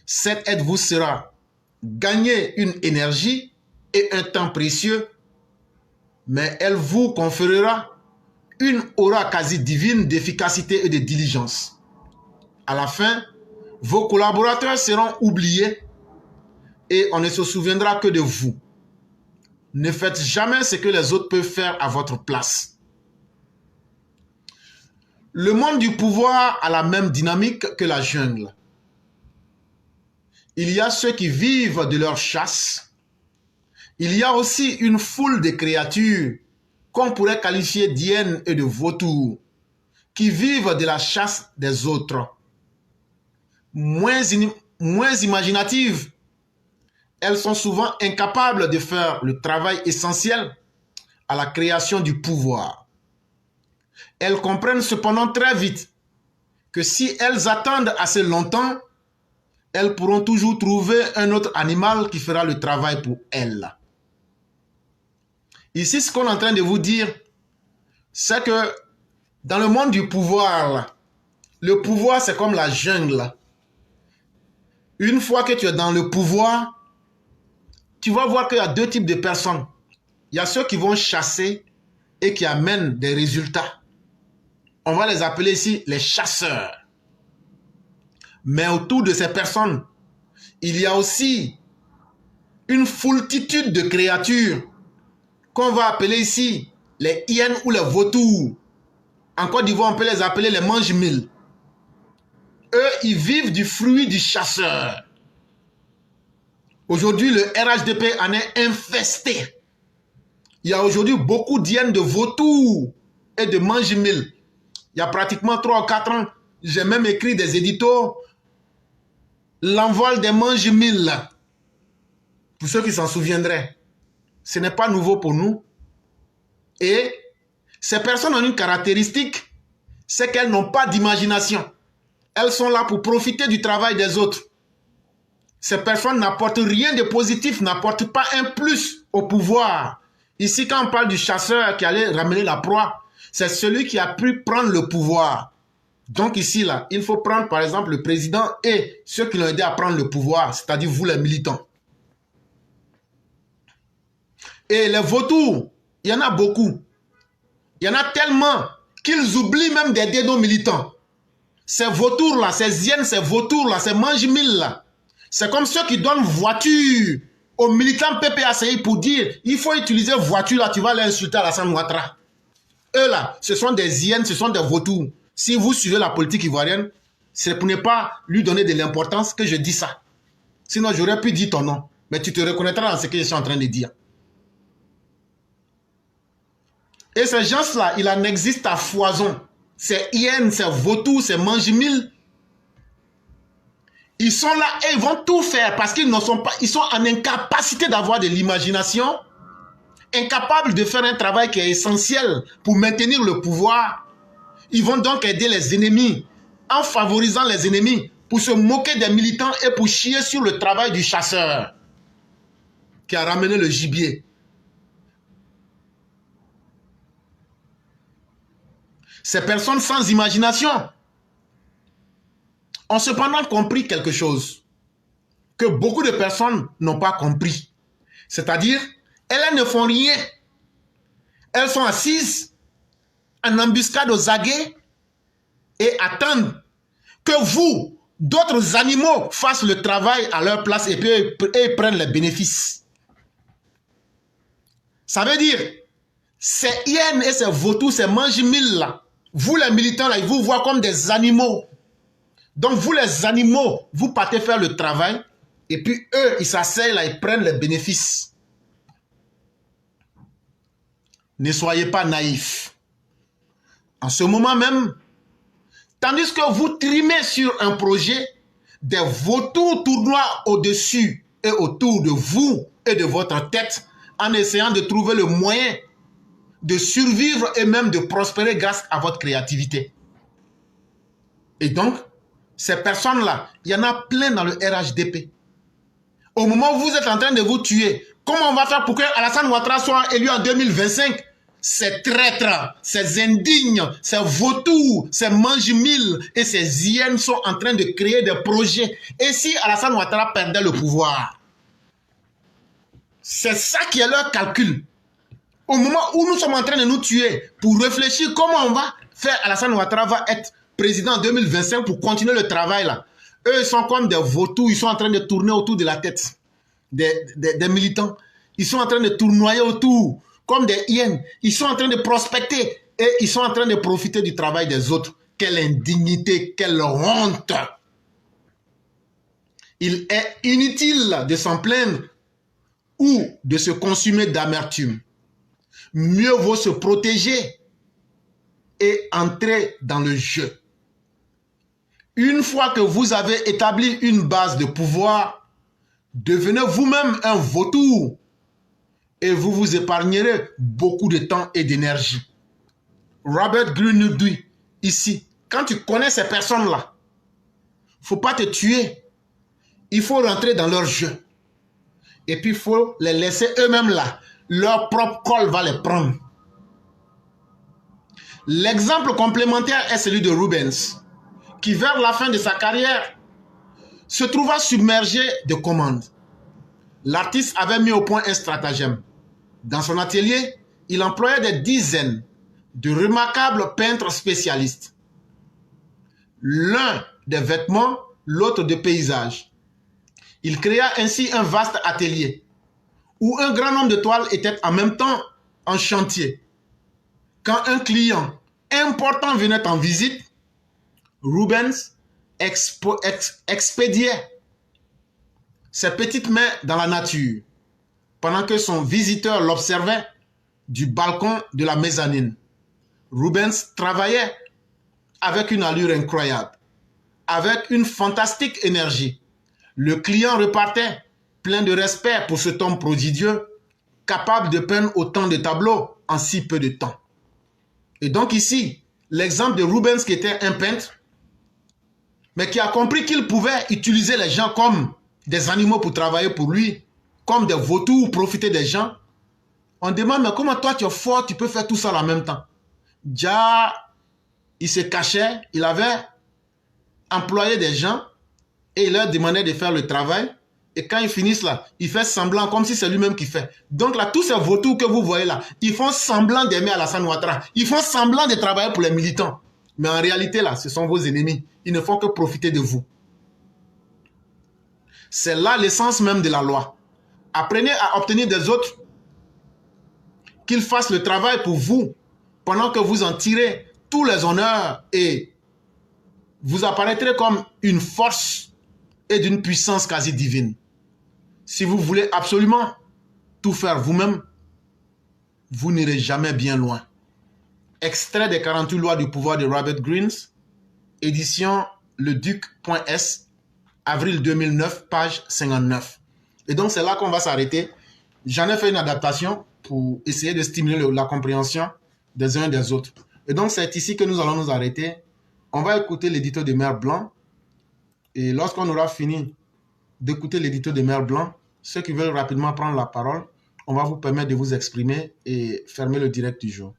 S2: cette aide vous sera gagner une énergie et un temps précieux, mais elle vous conférera une aura quasi divine d'efficacité et de diligence. À la fin, vos collaborateurs seront oubliés et on ne se souviendra que de vous. Ne faites jamais ce que les autres peuvent faire à votre place. Le monde du pouvoir a la même dynamique que la jungle. Il y a ceux qui vivent de leur chasse. Il y a aussi une foule de créatures qu'on pourrait qualifier d'hyènes et de vautours, qui vivent de la chasse des autres. Moins imaginatives, elles sont souvent incapables de faire le travail essentiel à la création du pouvoir. Elles comprennent cependant très vite que si elles attendent assez longtemps, elles pourront toujours trouver un autre animal qui fera le travail pour elles. Ici, ce qu'on est en train de vous dire, c'est que dans le monde du pouvoir, le pouvoir c'est comme la jungle. Une fois que tu es dans le pouvoir, tu vas voir qu'il y a deux types de personnes. Il y a ceux qui vont chasser et qui amènent des résultats. On va les appeler ici les chasseurs. Mais autour de ces personnes, il y a aussi une foultitude de créatures qu'on va appeler ici les hyènes ou les vautours. En Côte d'Ivoire, on peut les appeler les mange-mille. Eux, ils vivent du fruit du chasseur. Aujourd'hui, le RHDP en est infesté. Il y a aujourd'hui beaucoup d'hyènes de vautours et de mange-mille. Il y a pratiquement 3 ou 4 ans, j'ai même écrit des éditos. L'envol des mange-mille. Pour ceux qui s'en souviendraient. Ce n'est pas nouveau pour nous. Et ces personnes ont une caractéristique, c'est qu'elles n'ont pas d'imagination. Elles sont là pour profiter du travail des autres. Ces personnes n'apportent rien de positif, n'apportent pas un plus au pouvoir. Ici, quand on parle du chasseur qui allait ramener la proie, c'est celui qui a pu prendre le pouvoir. Donc ici, là, il faut prendre par exemple le président et ceux qui l'ont aidé à prendre le pouvoir, c'est-à-dire vous les militants. Et les vautours, il y en a beaucoup. Il y en a tellement qu'ils oublient même d'aider nos militants. Ces vautours-là, ces hyènes, ces vautours-là, ces mange-mille-là, c'est comme ceux qui donnent voiture aux militants PPACI pour dire il faut utiliser voiture, là, tu vas aller insulter Alassane Ouattara. Eux là, ce sont des hyènes, ce sont des vautours. Si vous suivez la politique ivoirienne, c'est pour ne pas lui donner de l'importance que je dis ça. Sinon, j'aurais pu dire ton nom. Mais tu te reconnaîtras dans ce que je suis en train de dire. Et ces gens-là, il en existe à foison. Ces hyènes, ces vautours, ces mange-mille, Ils sont là et ils vont tout faire parce qu'ils ne sont pas, ils sont en incapacité d'avoir de l'imagination, incapables de faire un travail qui est essentiel pour maintenir le pouvoir. Ils vont donc aider les ennemis en favorisant les ennemis pour se moquer des militants et pour chier sur le travail du chasseur qui a ramené le gibier. Ces personnes sans imagination ont cependant compris quelque chose que beaucoup de personnes n'ont pas compris. C'est-à-dire, elles ne font rien. Elles sont assises en embuscade aux aguets et attendent que vous, d'autres animaux, fassent le travail à leur place et puis ils prennent les bénéfices. Ça veut dire, ces hyènes et ces vautours, ces mange-mille là, vous les militants là, ils vous voient comme des animaux. Donc vous les animaux, vous partez faire le travail et puis eux, ils s'asseyent là, ils prennent les bénéfices. Ne soyez pas naïfs. En ce moment même, tandis que vous trimez sur un projet, des vautours tournoient au-dessus et autour de vous et de votre tête en essayant de trouver le moyen de survivre et même de prospérer grâce à votre créativité. Et donc, ces personnes-là, il y en a plein dans le RHDP. Au moment où vous êtes en train de vous tuer, comment on va faire pour que Alassane Ouattara soit élu en 2025? Ces traîtres, ces indignes, ces vautours, ces mange-mille et ces hyènes sont en train de créer des projets. Et si Alassane Ouattara perdait le pouvoir? C'est ça qui est leur calcul. Au moment où nous sommes en train de nous tuer pour réfléchir comment on va faire, Alassane Ouattara va être président en 2025 pour continuer le travail là. Eux, ils sont comme des vautours, ils sont en train de tourner autour de la tête des militants. Ils sont en train de tournoyer autour comme des hyènes. Ils sont en train de prospecter et ils sont en train de profiter du travail des autres. Quelle indignité, quelle honte! Il est inutile de s'en plaindre ou de se consumer d'amertume. Mieux vaut se protéger et entrer dans le jeu. Une fois que vous avez établi une base de pouvoir, devenez vous-même un vautour et vous vous épargnerez beaucoup de temps et d'énergie. Robert Greene nous dit ici, quand tu connais ces personnes-là, il ne faut pas te tuer. Il faut rentrer dans leur jeu. Et puis il faut les laisser eux-mêmes là. Leur propre col va les prendre. L'exemple complémentaire est celui de Rubens, qui vers la fin de sa carrière se trouva submergé de commandes. L'artiste avait mis au point un stratagème. Dans son atelier, il employait des dizaines de remarquables peintres spécialistes. L'un des vêtements, l'autre de paysages. Il créa ainsi un vaste atelier où un grand nombre de toiles étaient en même temps en chantier. Quand un client important venait en visite, Rubens expédiait ses petites mains dans la nature pendant que son visiteur l'observait du balcon de la mezzanine. Rubens travaillait avec une allure incroyable, avec une fantastique énergie. Le client repartait plein de respect pour cet homme prodigieux, capable de peindre autant de tableaux en si peu de temps. Et donc ici, l'exemple de Rubens qui était un peintre, mais qui a compris qu'il pouvait utiliser les gens comme des animaux pour travailler pour lui, comme des vautours, profiter des gens. On demande, mais comment toi tu es fort, tu peux faire tout ça en même temps? Déjà, il se cachait, il avait employé des gens et il leur demandait de faire le travail. Et quand ils finissent là, il fait semblant comme si c'est lui-même qui fait. Donc là, tous ces vautours que vous voyez là, ils font semblant d'aimer Alassane Ouattara. Ils font semblant de travailler pour les militants. Mais en réalité là, ce sont vos ennemis. Ils ne font que profiter de vous. C'est là l'essence même de la loi. Apprenez à obtenir des autres qu'ils fassent le travail pour vous pendant que vous en tirez tous les honneurs et vous apparaîtrez comme une force et d'une puissance quasi divine. Si vous voulez absolument tout faire vous-même, vous n'irez jamais bien loin. Extrait des 48 lois du pouvoir de Robert Greene, édition leduc.s, avril 2009, page 59. Et donc, c'est là qu'on va s'arrêter. J'en ai fait une adaptation pour essayer de stimuler la compréhension des uns et des autres. Et donc, c'est ici que nous allons nous arrêter. On va écouter l'édito de Mère Blanc. Et lorsqu'on aura fini d'écouter l'édito de Mère Blanc, ceux qui veulent rapidement prendre la parole, on va vous permettre de vous exprimer et fermer le direct du jour.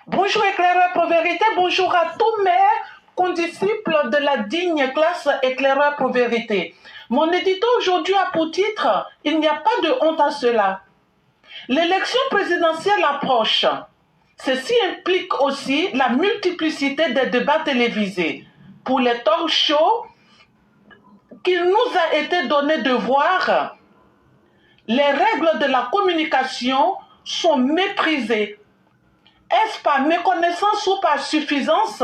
S3: Bonjour éclaireur pour vérité, bonjour à tous mes condisciples de la digne classe éclaireur pour vérité. Mon édito aujourd'hui a pour titre « Il n'y a pas de honte à cela ». L'élection présidentielle approche. Ceci implique aussi la multiplicité des débats télévisés. Pour les talk shows qu'il nous a été donné de voir, les règles de la communication sont méprisées. Est-ce par méconnaissance ou par suffisance?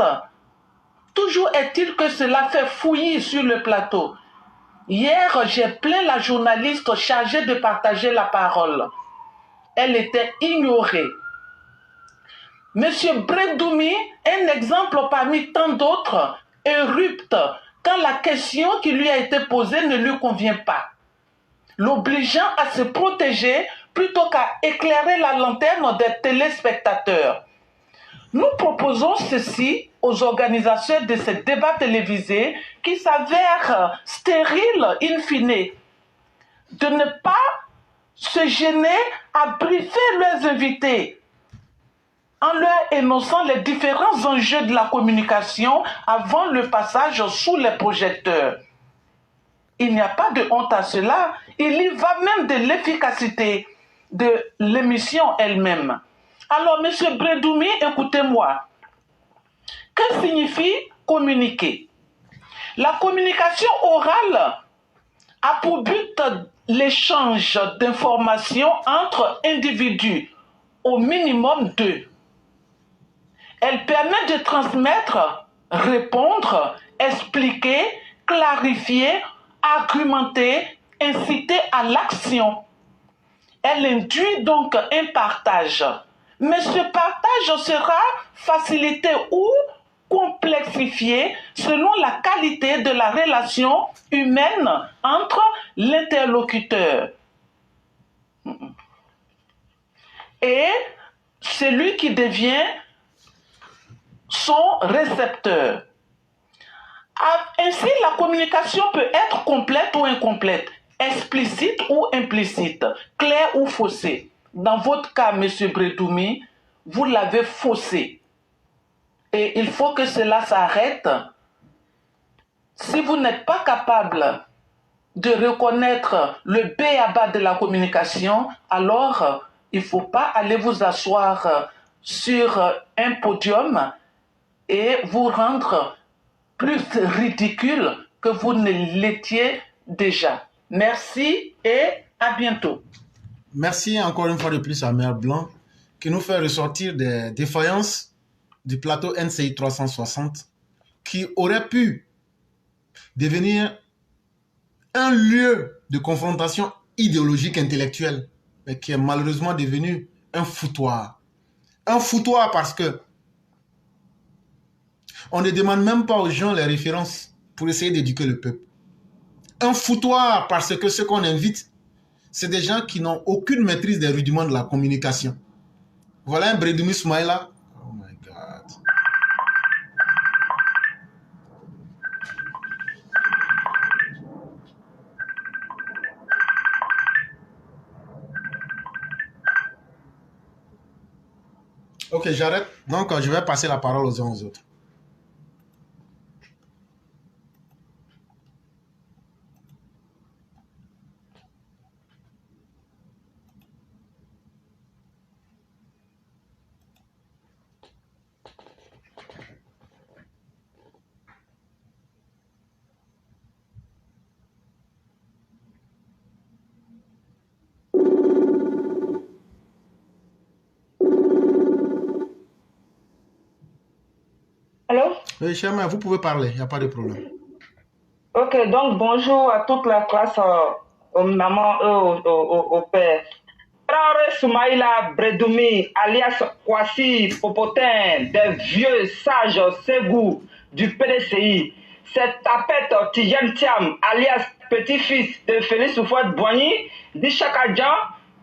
S3: Toujours est-il que cela fait fouillis sur le plateau. Hier, j'ai plaint la journaliste chargée de partager la parole. Elle était ignorée. Monsieur Bredoumi, un exemple parmi tant d'autres, érupte quand la question qui lui a été posée ne lui convient pas, l'obligeant à se protéger plutôt qu'à éclairer la lanterne des téléspectateurs. Nous proposons ceci aux organisateurs de ces débats télévisés qui s'avèrent stériles in fine, de ne pas se gêner à briefer leurs invités en leur énonçant les différents enjeux de la communication avant le passage sous les projecteurs. Il n'y a pas de honte à cela, il y va même de l'efficacité de l'émission elle-même. Alors, monsieur Bredoumi, écoutez-moi. Que signifie communiquer? La communication orale a pour but l'échange d'informations entre individus, au minimum deux. Elle permet de transmettre, répondre, expliquer, clarifier, argumenter, inciter à l'action. Elle induit donc un partage. Mais ce partage sera facilité ou complexifié selon la qualité de la relation humaine entre l'interlocuteur et celui qui devient son récepteur. Ainsi, la communication peut être complète ou incomplète, explicite ou implicite, claire ou faussée. Dans votre cas, M. Bredoumi, vous l'avez faussé. Et il faut que cela s'arrête. Si vous n'êtes pas capable de reconnaître le b.a.-ba de la communication, alors il ne faut pas aller vous asseoir sur un podium et vous rendre plus ridicule que vous ne l'étiez déjà. Merci et à bientôt.
S2: Merci encore une fois de plus à Mère Blanc qui nous fait ressortir des défaillances du plateau NCI 360 qui aurait pu devenir un lieu de confrontation idéologique intellectuelle, mais qui est malheureusement devenu un foutoir. Un foutoir parce que on ne demande même pas aux gens les références pour essayer d'éduquer le peuple. Un foutoir parce que ceux qu'on invite, c'est des gens qui n'ont aucune maîtrise des rudiments de la communication. Voilà un Bredoumi Smaïla. Oh my God. Ok, j'arrête. Donc, je vais passer la parole aux uns aux autres.
S4: Allô?
S2: Oui, chère mère, vous pouvez parler, il n'y a pas de problème.
S4: Ok, donc bonjour à toute la classe, aux mamans et au père. Traoré Soumaïla Bredoumi, alias Kwasi Popotin, des vieux sages Ségou du PDCI, Cette tapette Tijan Thiam, alias petit-fils de Félix Houphouët-Boigny, dit chaque agent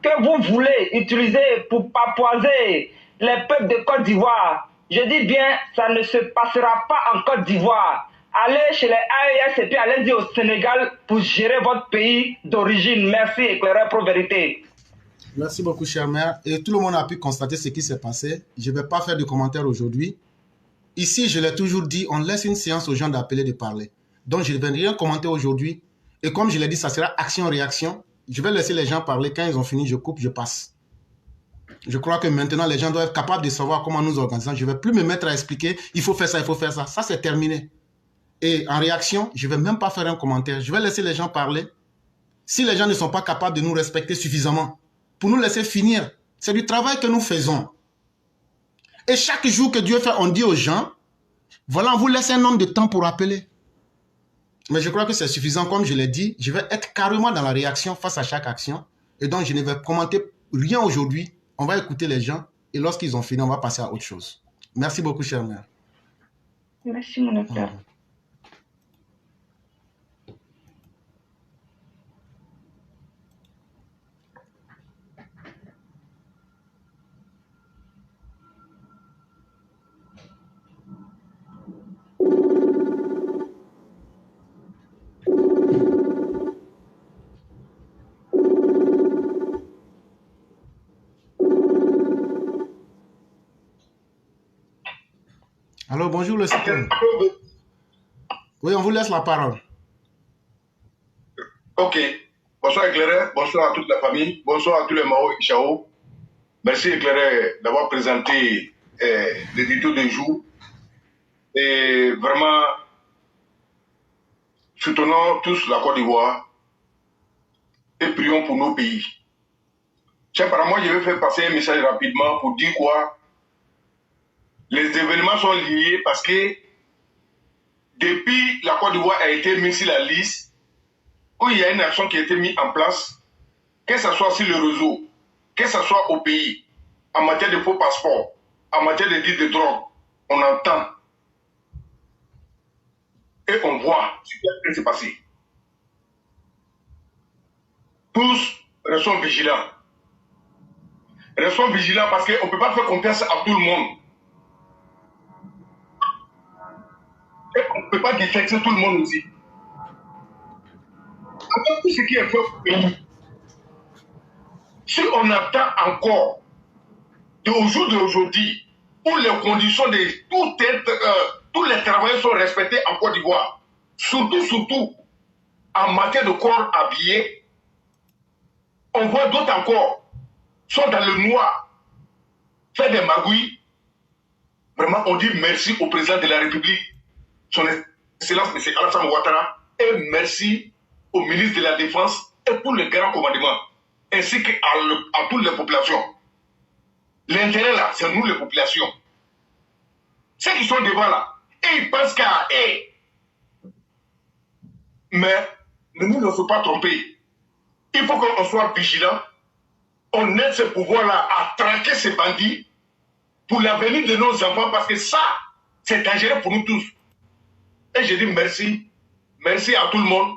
S4: que vous voulez utiliser pour papoiser les peuples de Côte d'Ivoire. Je dis bien, ça ne se passera pas en Côte d'Ivoire. Allez chez les AES et puis allez-y au Sénégal pour gérer votre pays d'origine. Merci, éclaireur pro vérité.
S2: Merci beaucoup, cher maire. Et tout le monde a pu constater ce qui s'est passé. Je ne vais pas faire de commentaires aujourd'hui. Ici, je l'ai toujours dit, on laisse une séance aux gens d'appeler, de parler. Donc, je ne vais rien commenter aujourd'hui. Et comme je l'ai dit, ça sera action-réaction. Je vais laisser les gens parler. Quand ils ont fini, je coupe, je passe. Je crois que maintenant, les gens doivent être capables de savoir comment nous organisons. Je ne vais plus me mettre à expliquer, il faut faire ça, il faut faire ça. Ça, c'est terminé. Et en réaction, je ne vais même pas faire un commentaire. Je vais laisser les gens parler. Si les gens ne sont pas capables de nous respecter suffisamment, pour nous laisser finir, c'est du travail que nous faisons. Et chaque jour que Dieu fait, on dit aux gens, voilà, on vous laisse un nombre de temps pour appeler. Mais je crois que c'est suffisant. Comme je l'ai dit, je vais être carrément dans la réaction face à chaque action. Et donc, je ne vais commenter rien aujourd'hui. On va écouter les gens. Et lorsqu'ils ont fini, on va passer à autre chose. Merci beaucoup, cher maire.
S4: Merci, mon frère.
S2: Alors, bonjour le cyclone. Oui, on vous laisse la parole.
S5: Ok. Bonsoir Éclairé, bonsoir à toute la famille, bonsoir à tous les Mao et Chao. Merci Éclairé d'avoir présenté l'édito du jour. Et vraiment, soutenons tous la Côte d'Ivoire et prions pour nos pays. Tiens, par moi, je vais faire passer un message rapidement pour dire quoi. Les événements sont liés parce que depuis la Côte d'Ivoire a été mise sur la liste, où il y a une action qui a été mise en place, que ce soit sur le réseau, que ce soit au pays, en matière de faux passeports, en matière de deal de drogue, on entend et on voit ce qui s'est passé. Tous restons vigilants. Restons vigilants parce qu'on ne peut pas faire confiance à tout le monde. Et on ne peut pas détecter tout le monde aussi. Avec tout ce qui est fait au pays, si on attend encore au jour d'aujourd'hui, où les conditions de tous les travailleurs sont respectés en Côte d'Ivoire, surtout en matière de corps habillés, on voit d'autres encore sont dans le noir, faire des magouilles. Vraiment, on dit merci au président de la République, son Excellence M. Alassane Ouattara, et merci au ministre de la Défense et pour le grand commandement, ainsi qu'à toutes les populations. L'intérêt là, c'est nous les populations. Ceux qui sont devant là, et ils pensent qu'à eux. Mais ne nous laissons pas tromper. Il faut qu'on soit vigilant. On aide ce pouvoir-là à traquer ces bandits pour l'avenir de nos enfants, parce que ça, c'est dangereux pour nous tous. Et je dis merci. Merci à tout le monde.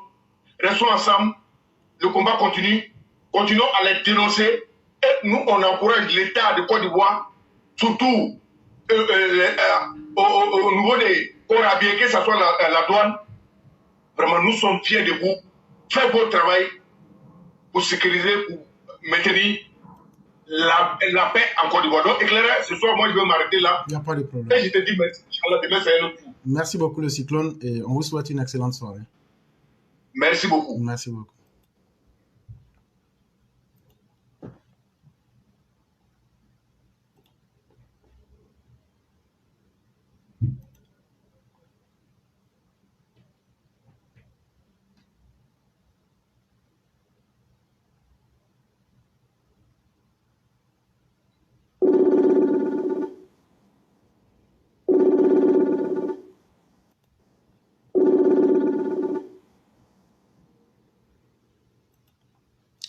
S5: Restons ensemble. Le combat continue. Continuons à les dénoncer. Et nous, on encourage l'État de Côte d'Ivoire, surtout au niveau des corps habillés, que ce soit la douane. Vraiment, nous sommes fiers de vous. Faites votre travail pour sécuriser, pour maintenir la paix en Côte d'Ivoire. Donc, éclairé, ce soir, moi, je vais m'arrêter là.
S2: Il n'y a pas de problème.
S5: Et je te dis merci. Demain, c'est un autre tour.
S2: Merci beaucoup, le cyclone, et on vous souhaite une excellente soirée.
S5: Merci beaucoup.
S2: Merci beaucoup.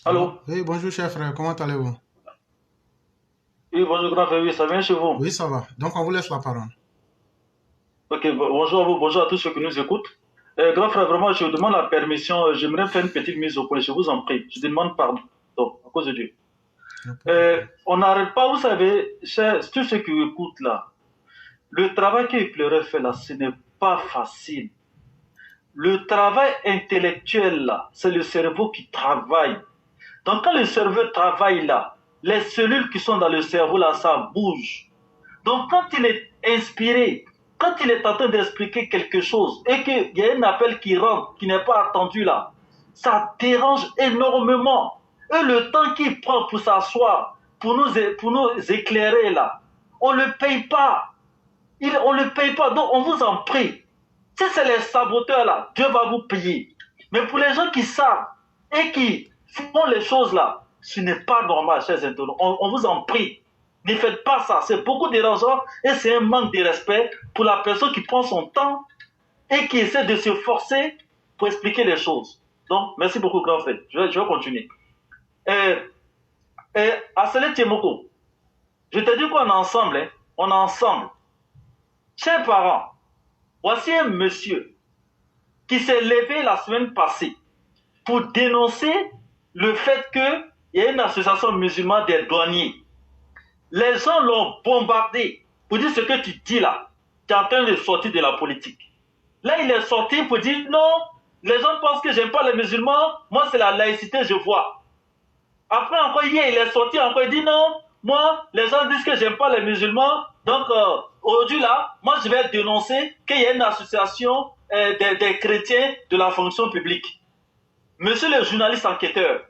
S3: Allô?
S2: Oui, bonjour, cher frère, comment allez-vous?
S3: Oui, bonjour, grand frère, oui, ça vient chez vous?
S2: Oui, ça va. Donc, on vous laisse la parole.
S3: Ok, bonjour à vous, bonjour à tous ceux qui nous écoutent.
S6: Grand frère, vraiment, je vous demande la permission. J'aimerais faire une petite mise au point. Je vous en prie. Je demande pardon à cause de Dieu. On n'arrête pas, vous savez, tous ceux qui écoutent là, le travail que Pleurer fait là, ce n'est pas facile. Le travail intellectuel là, c'est le cerveau qui travaille. Donc quand le cerveau travaille là, les cellules qui sont dans le cerveau là, ça bouge. Donc quand il est inspiré, quand il est en train d'expliquer quelque chose et qu'il y a un appel qui rentre, qui n'est pas attendu là, ça dérange énormément. Et le temps qu'il prend pour s'asseoir, pour nous éclairer là, on ne le paye pas. On ne le paye pas, donc on vous en prie. Si c'est les saboteurs là, Dieu va vous payer. Mais pour les gens qui savent et qui font les choses là, ce n'est pas normal, chers internautes. On vous en prie. Ne faites pas ça. C'est beaucoup dérangeant et c'est un manque de respect pour la personne qui prend son temps et qui essaie de se forcer pour expliquer les choses. Donc, merci beaucoup, grand frère. Je vais continuer. Asselé Tiemoko, je te dis qu'on est ensemble. Hein? On est ensemble. Chers parents, voici un monsieur qui s'est levé la semaine passée pour dénoncer le fait qu'il y a une association musulmane des douaniers. Les gens l'ont bombardé pour dire ce que tu dis là. Tu es en train de sortir de la politique. Là, il est sorti pour dire non, les gens pensent que j'aime pas les musulmans, moi c'est la laïcité, je vois. Après encore hier, il est sorti encore, il dit non, moi, les gens disent que j'aime pas les musulmans, donc aujourd'hui là, moi je vais dénoncer qu'il y a une association des chrétiens de la fonction publique. Monsieur le journaliste enquêteur,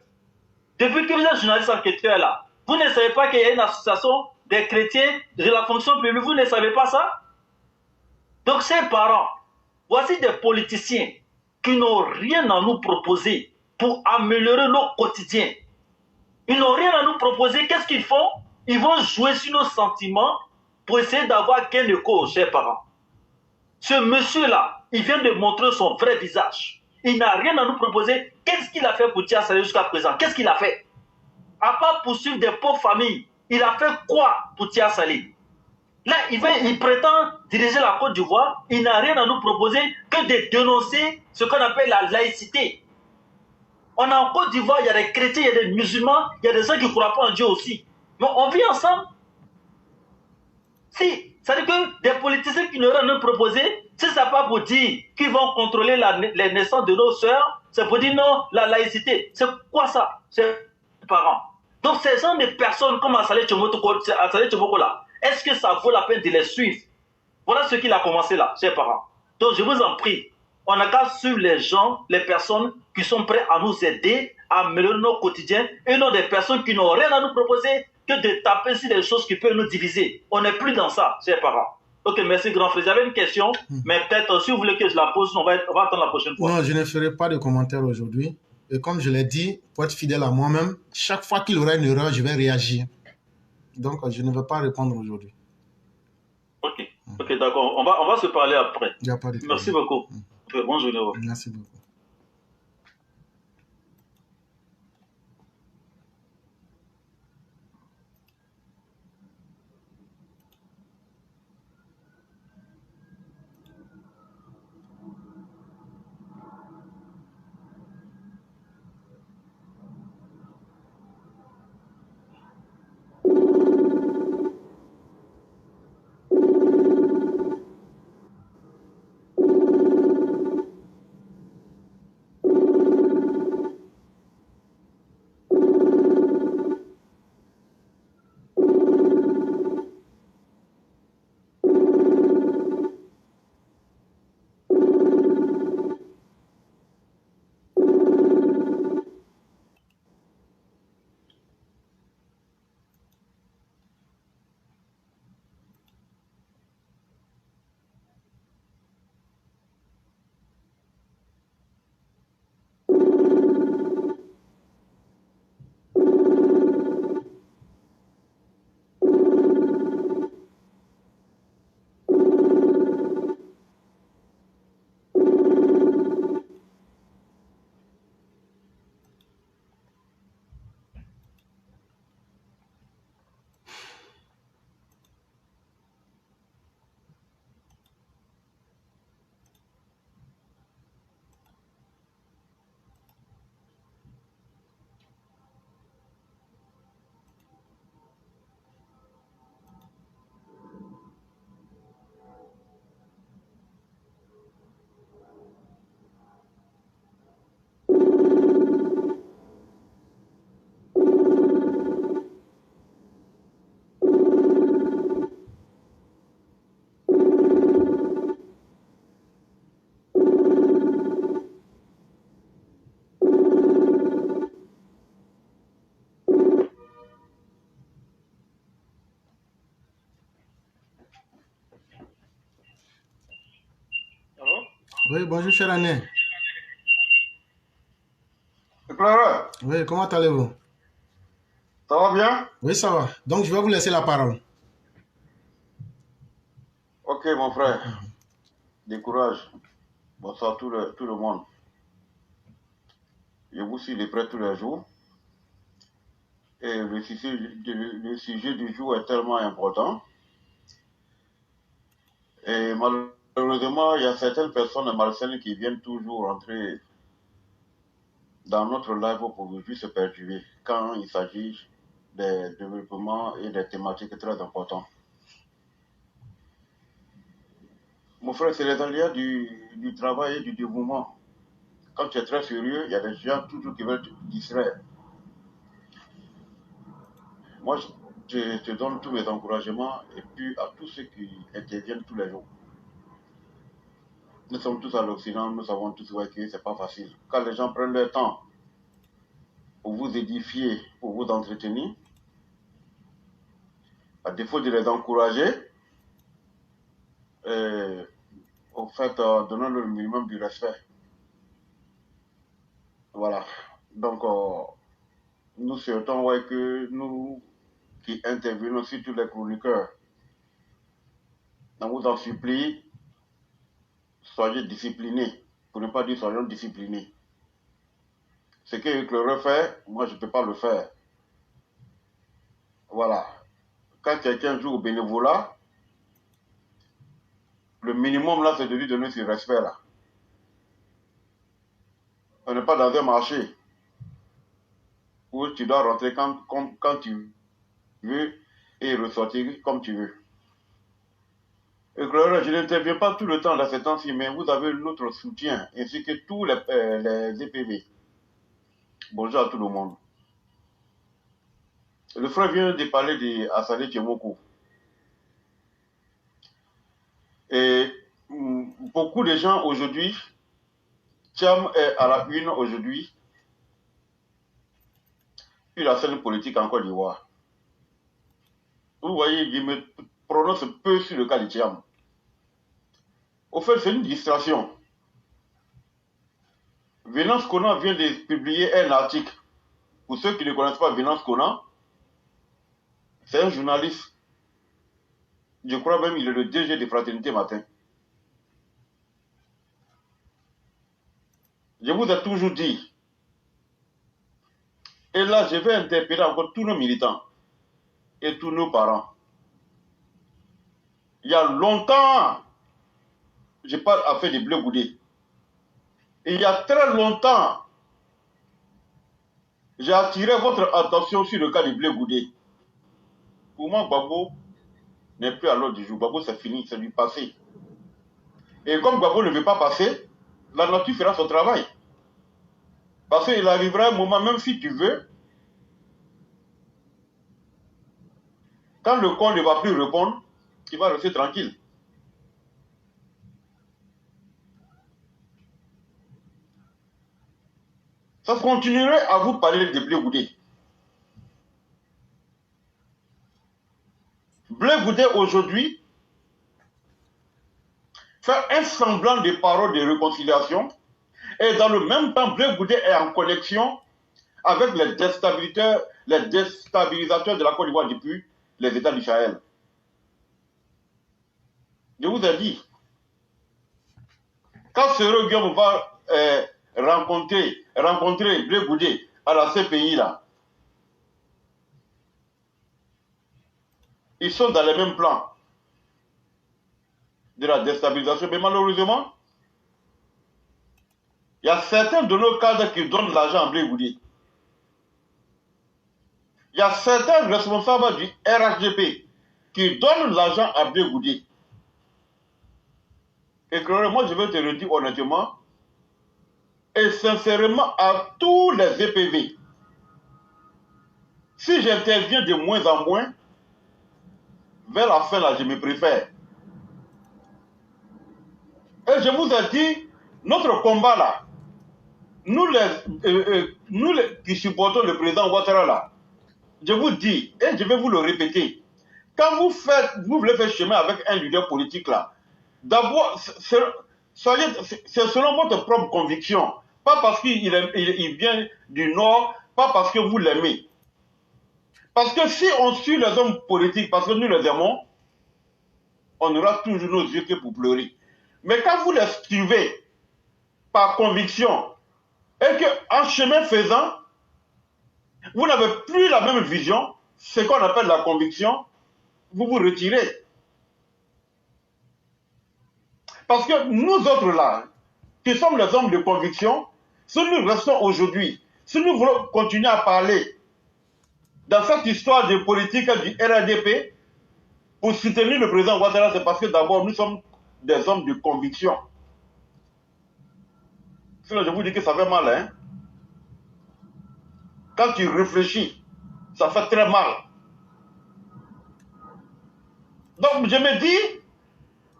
S6: depuis que vous êtes journaliste enquêteur là, vous ne savez pas qu'il y a une association des chrétiens de la fonction publique, vous ne savez pas ça? Donc chers parents, voici des politiciens qui n'ont rien à nous proposer pour améliorer nos quotidiens. Ils n'ont rien à nous proposer. Qu'est-ce qu'ils font? Ils vont jouer sur nos sentiments pour essayer d'avoir gain de cause, chers parents. Ce monsieur-là, il vient de montrer son vrai visage. Il n'a rien à nous proposer. Qu'est-ce qu'il a fait pour Tia Saleh jusqu'à présent? Qu'est-ce qu'il a fait? À part poursuivre des pauvres familles, il a fait quoi pour Tia Saleh? Là, il prétend diriger la Côte d'Ivoire. Il n'a rien à nous proposer que de dénoncer ce qu'on appelle la laïcité. On a en Côte d'Ivoire, il y a des chrétiens, il y a des musulmans, il y a des gens qui ne croient pas en Dieu aussi. Mais on vit ensemble. Si, c'est-à-dire que des politiciens qui n'auraient rien proposé, si ce n'est pas pour dire qu'ils vont contrôler les naissances de nos sœurs, c'est pour dire non, la laïcité. C'est quoi ça? C'est les parents. Donc ces gens de personnes comme Assalé Tchomoko là, est-ce que ça vaut la peine de les suivre? Voilà ce qu'il a commencé là, chers parents. Donc je vous en prie, on n'a qu'à suivre les gens, les personnes qui sont prêtes à nous aider, à améliorer nos quotidiens, et non des personnes qui n'ont rien à nous proposer que de taper sur des choses qui peuvent nous diviser. On n'est plus dans ça, chers parents. Ok, merci grand frère. J'avais une question, mais peut-être si vous voulez que je la pose, on va attendre la prochaine fois.
S2: Non, je ne ferai pas de commentaires aujourd'hui. Et comme je l'ai dit, pour être fidèle à moi-même, chaque fois qu'il y aura une erreur, je vais réagir. Donc, je ne vais pas répondre aujourd'hui.
S6: Ok, d'accord. On va se parler après.
S2: Il n'y a pas de problème.
S6: Merci beaucoup. Bonne journée.
S2: Merci beaucoup. Oui, bonjour, cher Année.
S5: Clara,
S2: Oui, comment allez-vous?
S5: ça va bien?
S2: Oui, ça va. Donc, je vais vous laisser la parole.
S5: Ok, mon frère. Décourage. Bonsoir tout le monde. Je vous suis de près tous les jours. Et le sujet du jour est tellement important. Et malheureusement, il y a certaines personnes malsaines qui viennent toujours entrer dans notre live pour juste se perturber quand il s'agit des développements et des thématiques très importantes. Mon frère, c'est les aléas du travail et du dévouement. Quand tu es très sérieux, il y a des gens toujours qui veulent te distraire. Moi, je te donne tous mes encouragements et puis à tous ceux qui interviennent tous les jours. Nous sommes tous à l'Occident, nous savons tous que ce n'est pas facile. Quand les gens prennent leur temps pour vous édifier, pour vous entretenir, à défaut de les encourager, en fait, donnons-leur le minimum du respect. Voilà. Donc, nous souhaitons que nous qui intervenons, surtout les chroniqueurs, on vous en supplie, soyez disciplinés, pour ne pas dire soyons disciplinés. Ce que Éclaireur fait, moi je ne peux pas le faire. Voilà. Quand quelqu'un joue au bénévolat, le minimum là, c'est de lui donner ce respect-là. On n'est pas dans un marché où tu dois rentrer quand tu veux et ressortir comme tu veux. Éclaireur, je n'interviens pas tout le temps dans ces temps-ci, mais vous avez notre soutien, ainsi que tous les EPV. Bonjour à tout le monde. Le frère vient de parler d'Assane Tchemoko. Et beaucoup de gens aujourd'hui, Tcham est à la une aujourd'hui, puis la scène politique en Côte d'Ivoire. Vous voyez, je me prononce peu sur le cas de Tcham. Au fait, c'est une distraction. Venance Conan vient de publier un article. Pour ceux qui ne connaissent pas Venance Conan, c'est un journaliste. Je crois même qu'il est le DG de Fraternité Matin. Je vous ai toujours dit, et là je vais interpeller encore tous nos militants et tous nos parents. Il y a longtemps, je parle à faire des Bleu Goudé. Et il y a très longtemps, j'ai attiré votre attention sur le cas du Bleu Goudé. Pour moi, Gbagbo n'est plus à l'ordre du jour. Gbagbo, c'est fini, c'est du passé. Et comme Gbagbo ne veut pas passer, la nature fera son travail. Parce qu'il arrivera un moment, même si tu veux, quand le corps ne va plus répondre, il va rester tranquille. Ça continuerait à vous parler de Bleu Goudé. Bleu Goudé aujourd'hui fait un semblant de parole de réconciliation et dans le même temps, Bleu Goudé est en connexion avec les déstabilisateurs de la Côte d'Ivoire depuis les États du Sahel. Je vous ai dit, quand Sero Guillaume va rencontrer Bleu Goudé à la CPI là, ils sont dans les mêmes plans de la déstabilisation, mais malheureusement, il y a certains de nos cadres qui donnent l'argent à Bleu Goudé. Il y a certains responsables du RHDP qui donnent l'argent à Bleu Goudé. Et moi, je vais te le dire honnêtement et sincèrement à tous les EPV. Si j'interviens de moins en moins, vers la fin, là, je me préfère. Et je vous ai dit, notre combat, là, nous qui supportons le président Ouattara, là, je vous dis, et je vais vous le répéter, quand vous voulez faire chemin avec un leader politique, là, d'abord,
S7: c'est selon votre propre conviction. Pas parce qu'il vient du Nord, pas parce que vous l'aimez. Parce que si on suit les hommes politiques, parce que nous les aimons, on aura toujours nos yeux que pour pleurer. Mais quand vous les suivez par conviction, et qu'en chemin faisant, vous n'avez plus la même vision, ce qu'on appelle la conviction, vous vous retirez. Parce que nous autres là, qui sommes les hommes de conviction, si nous restons aujourd'hui, si nous voulons continuer à parler dans cette histoire de politique du RADP, pour soutenir le président Ouattara, c'est parce que d'abord nous sommes des hommes de conviction. Sinon je vous dis que ça fait mal, hein. Quand tu réfléchis, ça fait très mal. Donc je me dis,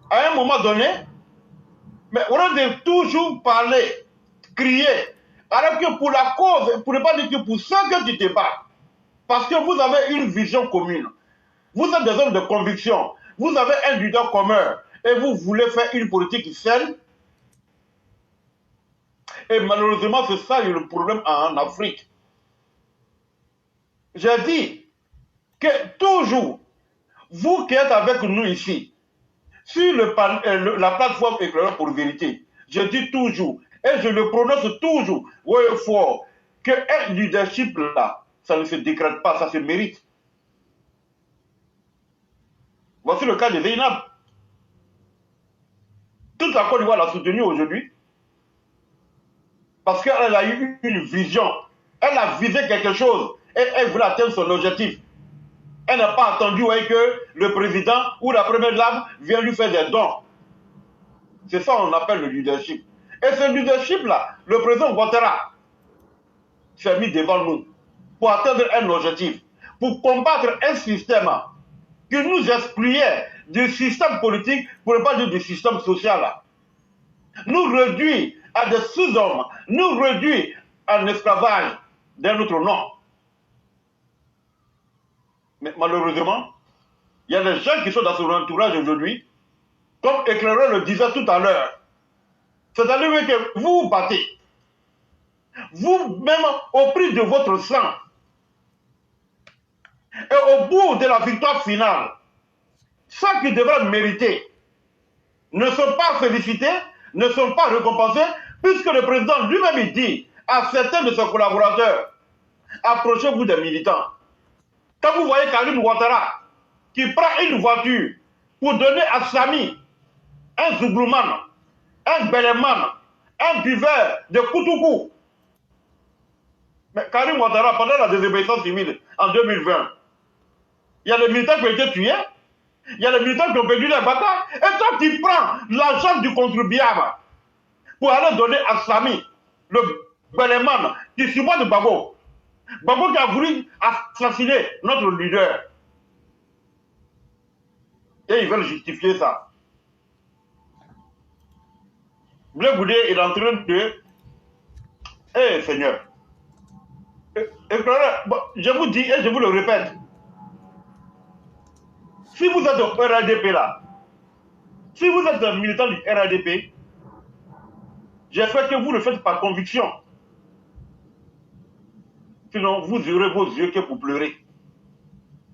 S7: à un moment donné, mais on a toujours parler, crier, alors que pour la cause, pour ne pas dire que pour ça que tu te bats, parce que vous avez une vision commune, vous êtes des hommes de conviction, vous avez un leader commun, et vous voulez faire une politique saine, et malheureusement c'est ça le problème en Afrique. J'ai dit que toujours, vous qui êtes avec nous ici, sur la plateforme Éclaireur pour Vérité, je dis toujours, et je le prononce toujours, oui, fort, qu'un leadership là, ça ne se décrète pas, ça se mérite. Voici le cas de Zainab. Toute la Côte d'Ivoire l'a soutenue aujourd'hui, parce qu'elle a eu une vision, elle a visé quelque chose, et elle voulait atteindre son objectif. Elle n'a pas attendu que le président ou la première dame vienne lui faire des dons. C'est ça qu'on appelle le leadership. Et ce leadership-là, le président Ouattara s'est mis devant nous pour atteindre un objectif, pour combattre un système qui nous excluait du système politique, pour ne pas dire du système social. Nous réduit à des sous-hommes, nous réduit à l'esclavage d'un autre nom. Mais malheureusement, il y a des gens qui sont dans son entourage aujourd'hui, comme Éclaireur le disait tout à l'heure. C'est-à-dire que vous vous battez, vous-même au prix de votre sang. Et au bout de la victoire finale, ceux qui devraient mériter ne sont pas félicités, ne sont pas récompensés, puisque le président lui-même dit à certains de ses collaborateurs, approchez-vous des militants. Quand vous voyez Karim Ouattara qui prend une voiture pour donner à Sami un Zoublouman, un Beleman, un buveur de Koutoukou. Mais Karim Ouattara, pendant la désobéissance civile en 2020, il y a des militants qui ont été tués, il y a des militants qui ont perdu les batailles, et toi tu prends l'argent du contribuable pour aller donner à Sami, le Beleman, qui supporte Babo. Babo qui a voulu assassiner notre leader. Et ils veulent justifier ça. Blé Goudé est en train de... Eh Seigneur. Je vous dis et je vous le répète. Si vous êtes au RADP là, si vous êtes un militant du RADP, j'espère que vous le faites par conviction. Sinon, vous aurez vos yeux que pour pleurer.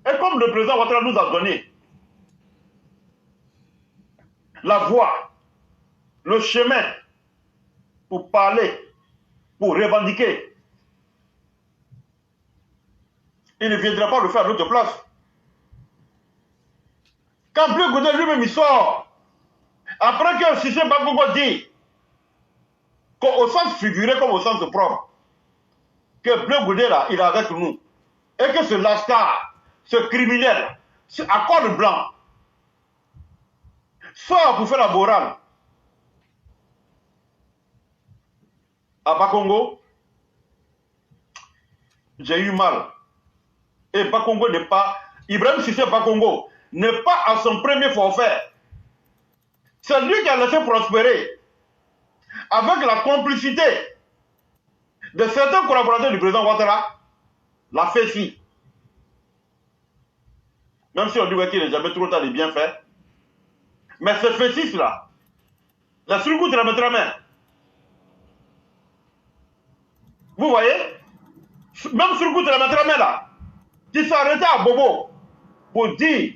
S7: Et comme le président Ouattara nous a donné la voie, le chemin pour parler, pour revendiquer, il ne viendra pas le faire à notre place. Quand Blé Goudé lui-même il sort, après que Cissé Bakongo dit qu'au sens figuré comme au sens propre, que Blé Goudé là, il est avec nous, et que ce lascar, ce criminel, ce accord blanc, sort pour faire la morale à Bakongo, j'ai eu mal. Et Bakongo n'est pas, Ibrahim Cissé Bakongo n'est pas à son premier forfait. C'est lui qui a laissé prospérer, avec la complicité de certains collaborateurs du président Ouattara, la FESI. Même si on dit qu'il n'est jamais trop tard de bien faire. Mais ce FESI là, La surcoute la mettra main. Vous voyez? Même surcoute la mettra main là, qui s'est arrêté à Bobo pour dire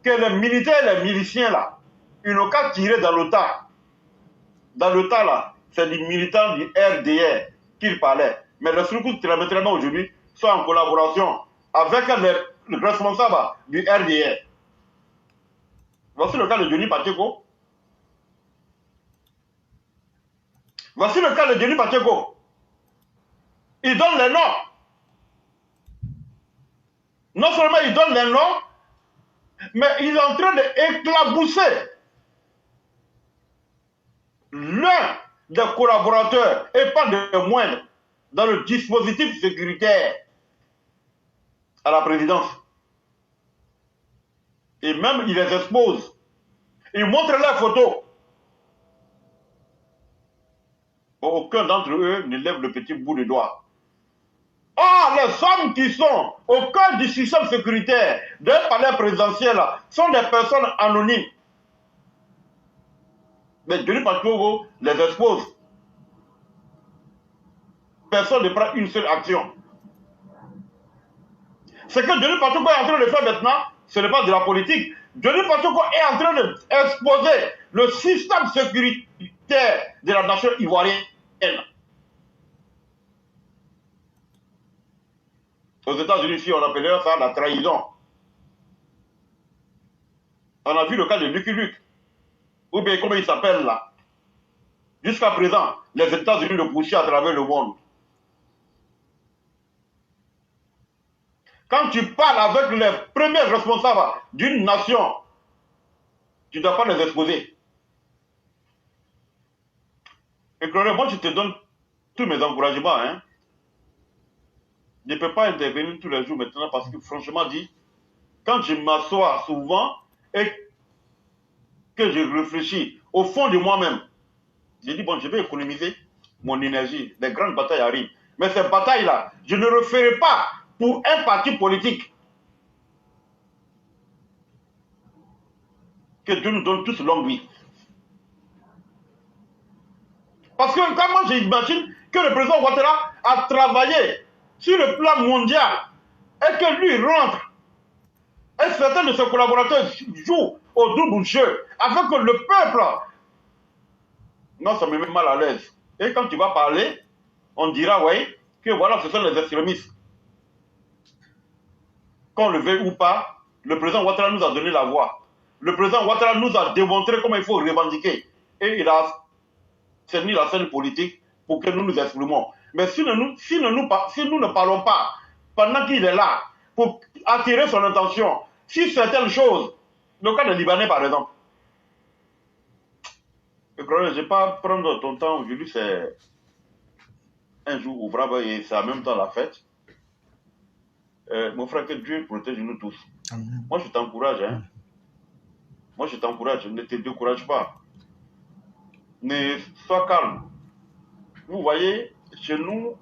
S7: que les militaires et les miliciens là, ils n'ont qu'à tirer dans le tas. Dans le tas là, c'est des militants du RDR qu'il parlait. Mais les surcoutes la mettra main aujourd'hui sont en collaboration avec les responsables du RDR. Voici le cas de Denis Pacheco. Voici le cas de Denis Pacheco. Il donne les noms. Non seulement il donne les noms, mais il est en train d'éclabousser l'un des collaborateurs, et pas de moindre, dans le dispositif sécuritaire à la présidence. Et même il les expose. Il montre leurs photos. Aucun d'entre eux ne lève le petit bout de doigt. Or, les hommes qui sont au cœur du système sécuritaire d'un palais présidentiel sont des personnes anonymes. Mais Denis Pacheco les expose. Personne ne prend une seule action. Ce que Denis Pacheco est en train de faire maintenant, ce n'est pas de la politique. Denis Pacheco est en train d'exposer le système sécuritaire de la nation ivoirienne. Aux États-Unis, ici, on appellerait ça la trahison. On a vu le cas de Lucky Luke. Ou bien comment il s'appelle là. Jusqu'à présent, les États-Unis le poussaient à travers le monde. Quand tu parles avec les premiers responsables d'une nation, tu ne dois pas les exposer. Et Claude, moi je te donne tous mes encouragements. Hein. Je ne peux pas intervenir tous les jours maintenant parce que franchement dit, quand je m'assois souvent et que je réfléchis au fond de moi-même, je dis bon, je vais économiser mon énergie. Les grandes batailles arrivent. Mais ces batailles-là, je ne le ferai pas pour un parti politique. Que Dieu nous donne tous longue vie. Parce que quand moi j'imagine que le président Ouattara a travaillé sur le plan mondial et que lui rentre et certains de ses collaborateurs jouent au double jeu afin que le peuple, non, ça me met mal à l'aise. Et quand tu vas parler, on dira, oui, que voilà, ce sont les extrémistes. Qu'on le veuille ou pas, le président Ouattara nous a donné la voix. Le président Ouattara nous a démontré comment il faut revendiquer. Et il a cerné la scène politique pour que nous nous exprimons. Mais si nous ne parlons pas pendant qu'il est là pour attirer son attention sur certaines choses, le cas des Libanais par exemple. Je ne vais pas prendre ton temps aujourd'hui, c'est un jour ouvrable et c'est en même temps la fête. Mon frère, que Dieu protège nous tous. Amen. Moi je t'encourage, hein. Moi je t'encourage, ne te décourage pas. Mais sois calme. Vous voyez, chez nous,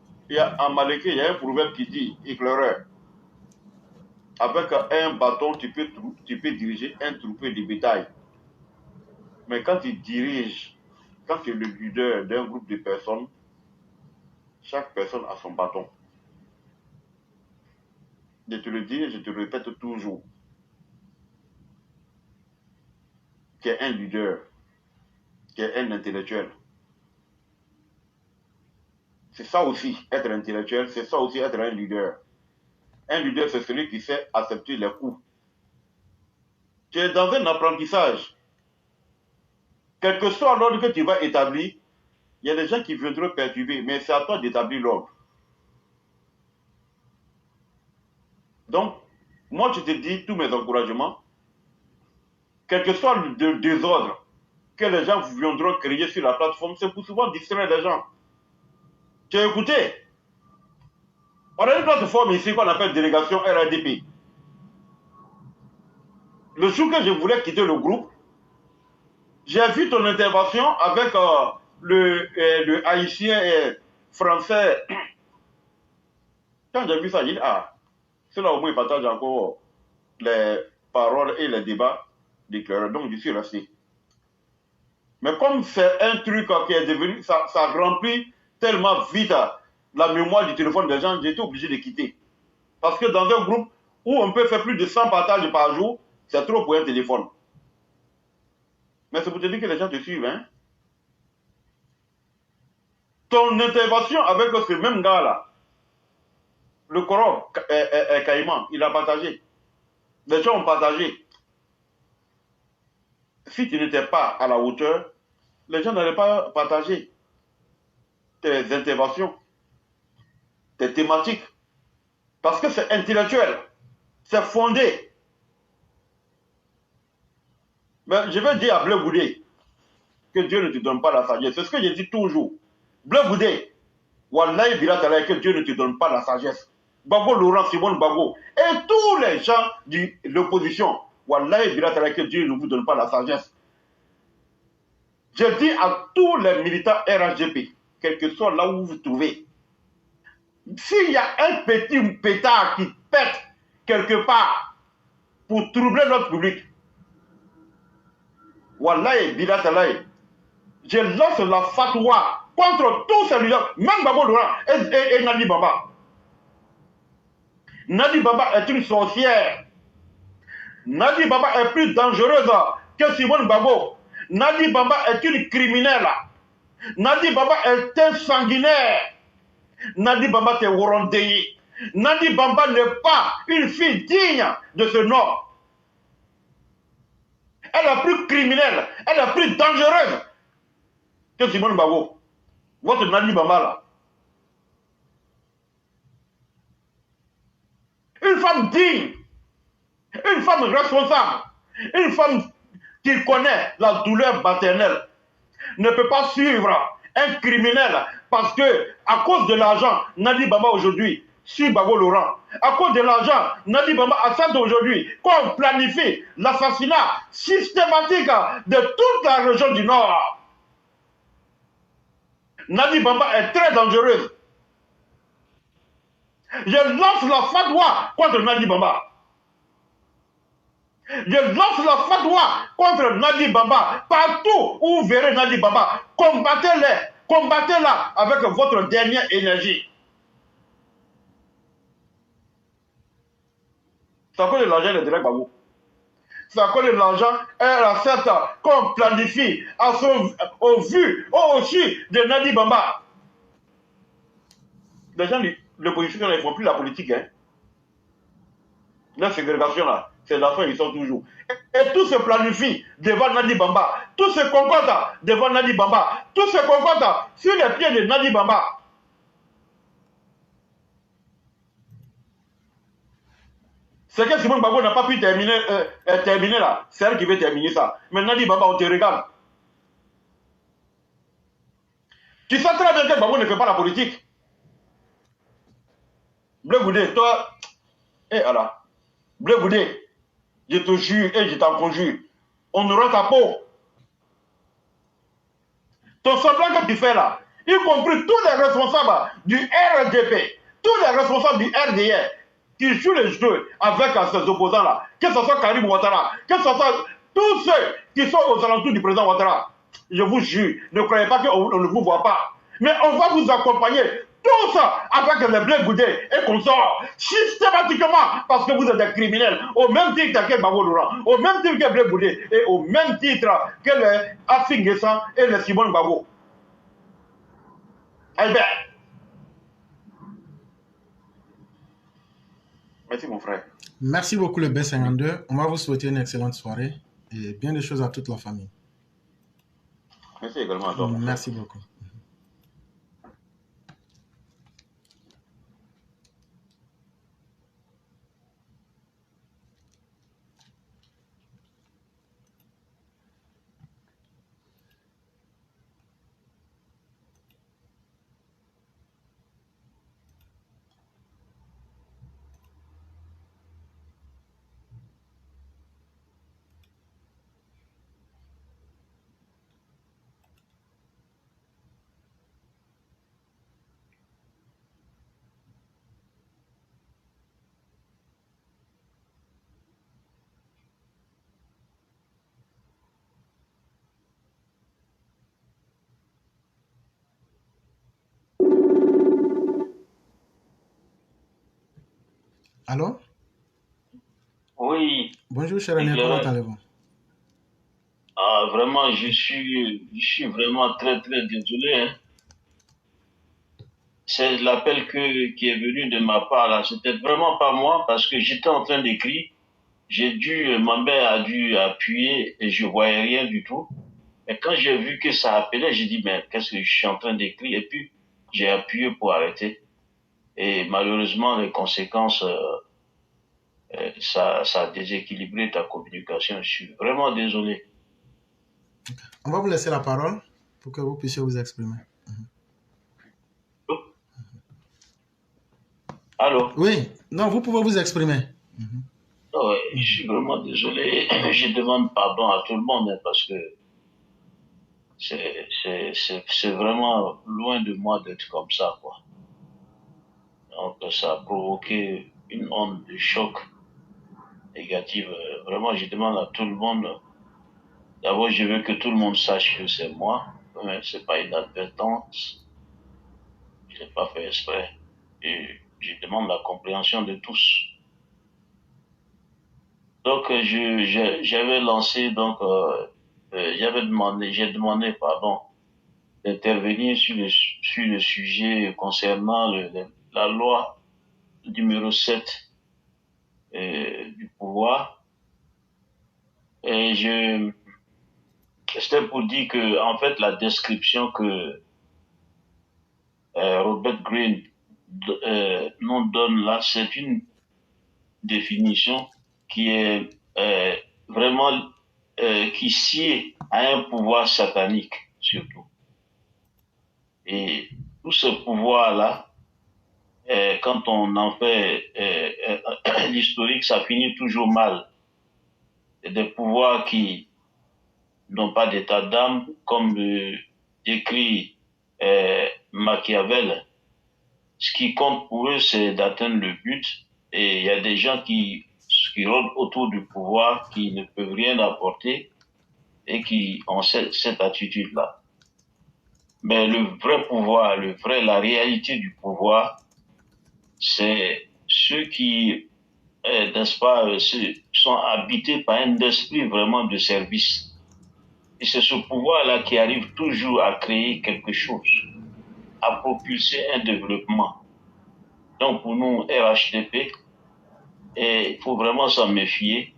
S7: en Malaké, il y a un proverbe qui dit, éclaireur, avec un bâton, tu peux diriger un troupeau de bétail. Mais quand tu diriges, quand tu es le leader d'un groupe de personnes, chaque personne a son bâton. Je te le dis et je te le répète toujours. Tu es un leader, tu es un intellectuel. C'est ça aussi, être intellectuel, c'est ça aussi, être un leader. Un leader, c'est celui qui sait accepter les coups. Tu es dans un apprentissage. Quel que soit l'ordre que tu vas établir, il y a des gens qui viendront perturber, mais c'est à toi d'établir l'ordre. Donc, moi, je te dis tous mes encouragements. Quel que soit le désordre que les gens viendront créer sur la plateforme, c'est pour souvent distraire les gens. Tu as écouté? On a une plateforme ici qu'on appelle délégation RADP. Le jour que je voulais quitter le groupe, j'ai vu ton intervention avec le haïtien et français. Quand j'ai vu ça, j'ai dit, ah, c'est là au moins il partage encore les paroles et les débats d'éclaireurs. Donc je suis resté. Mais comme c'est un truc qui est devenu, ça remplit tellement vite la mémoire du téléphone des gens, j'ai été obligé de quitter. Parce que dans un groupe où on peut faire plus de 100 partages par jour, c'est trop pour un téléphone. Mais c'est pour te dire que les gens te suivent. Hein? Ton intervention avec ce même gars-là, le Coran Caïman, il a partagé. Les gens ont partagé. Si tu n'étais pas à la hauteur, les gens n'allaient pas partager tes interventions, tes thématiques. Parce que c'est intellectuel, c'est fondé. Mais je vais dire à Bleu Goudé que Dieu ne te donne pas la sagesse. C'est ce que je dis toujours. Bleu Goudé, Wallahi Biratala, que Dieu ne te donne pas la sagesse. Bago Laurent, Simone Bago, et tous les gens de l'opposition, Wallahi Biratala, que Dieu ne vous donne pas la sagesse. Je dis à tous les militants RHGP, quel que soit là où vous vous trouvez, s'il y a un petit pétard qui pète quelque part pour troubler notre public, Wallahi Biratala, je lance la fatwa contre tous ces leaders, même Bago Laurent et Nadi Baba. Nadi Baba est une sorcière. Nadi Baba est plus dangereuse que Simone Bago. Nadi Baba est une criminelle. Nadi Baba est un sanguinaire. Nadi Baba est Worondei. Nadi Baba n'est pas une fille digne de ce nom. Elle est plus criminelle, elle est plus dangereuse que Simone Bago. Votre Nadi Baba là. Une femme digne, une femme responsable, une femme qui connaît la douleur maternelle ne peut pas suivre un criminel parce que à cause de l'argent, Nadi Baba aujourd'hui suit Bago Laurent. À cause de l'argent, Nadi Baba accepte aujourd'hui qu'on planifie l'assassinat systématique de toute la région du Nord. Nadi Baba est très dangereuse. Je lance la fatwa contre Nadi Baba. Je lance la fatwa contre Nadi Baba. Partout où vous verrez Nadi Baba, combattez-les. Combattez-la avec votre dernière énergie. C'est à cause de l'argent de Derek Babou. C'est à cause de l'argent et la recette qu'on planifie au vu, au-dessus de Nadi Baba. Les gens de l'opposition ne font plus la politique. Hein. La ségrégation là, ces enfants ils sont toujours. Et tout se planifie devant Nadi Bamba. Tout se concorde devant Nadi Bamba. Tout se concorde sur les pieds de Nadi Bamba. C'est que Simone Bago n'a pas pu terminer là. C'est elle qui veut terminer ça. Mais Nadi Bamba, on te regarde. Tu sais très bien que Bago ne fait pas la politique. Bleu Goudé, toi, et voilà. Bleu Goudé, je te jure et je t'en conjure, on aura ta peau. Ton semblant que tu fais là, y compris tous les responsables du RDP, tous les responsables du RDR, qui jouent les jeux avec ces opposants là, que ce soit Karim Ouattara, que ce soit tous ceux qui sont aux alentours du président Ouattara, je vous jure, ne croyez pas qu'on ne vous voit pas. Mais on va vous accompagner tous avec les Bleu Goudé et consorts, systématiquement, parce que vous êtes des criminels, au même titre que Bago Laurent, au même titre que Bleu Goudé, et au même titre que les Affingessan et les Simone Bago. Albert. Merci mon frère.
S2: Merci beaucoup le B52. On va vous souhaiter une excellente soirée et bien des choses à toute la famille.
S7: Merci également à toi.
S2: Merci beaucoup. Allô?
S8: Oui,
S2: Bonjour, cher René, comment
S8: éclairé.
S2: allez-vous?
S8: Ah, vraiment, je suis vraiment très, très désolé, hein. C'est l'appel qui est venu de ma part, là. C'était vraiment pas moi parce que j'étais en train d'écrire. Ma main a dû appuyer et je voyais rien du tout. Mais quand j'ai vu que ça appelait, j'ai dit, mais qu'est-ce que je suis en train d'écrire? Et puis, j'ai appuyé pour arrêter. Et malheureusement, les conséquences, ça a déséquilibré ta communication. Je suis vraiment désolé.
S2: On va vous laisser la parole pour que vous puissiez vous exprimer.
S8: Allô?
S2: Oui, non, vous pouvez vous exprimer.
S8: Ouais, je suis vraiment désolé. Je demande pardon à tout le monde, hein, parce que c'est vraiment loin de moi d'être comme ça, quoi. Donc, ça a provoqué une onde de choc négative. Vraiment, je demande à tout le monde. D'abord, je veux que tout le monde sache que c'est moi. C'est pas une inadvertance. Je l'ai pas fait exprès. Et je demande la compréhension de tous. Donc, j'avais lancé, donc, j'ai demandé, pardon, d'intervenir sur le sujet concernant la loi numéro 7 du pouvoir. Et c'était pour dire que, en fait, la description que Robert Greene nous donne là, c'est une définition qui est vraiment qui sied à un pouvoir satanique, surtout. Et tout ce pouvoir-là, quand on en fait l'historique, ça finit toujours mal. C'est des pouvoirs qui n'ont pas d'état d'âme, comme décrit Machiavel. Ce qui compte pour eux, c'est d'atteindre le but. Et il y a des gens qui rôdent autour du pouvoir, qui ne peuvent rien apporter et qui ont cette attitude-là. Mais le vrai pouvoir, la réalité du pouvoir, c'est ceux qui, n'est-ce pas, sont habités par un esprit vraiment de service. Et c'est ce pouvoir-là qui arrive toujours à créer quelque chose, à propulser un développement. Donc pour nous, RHDP, il faut vraiment s'en méfier.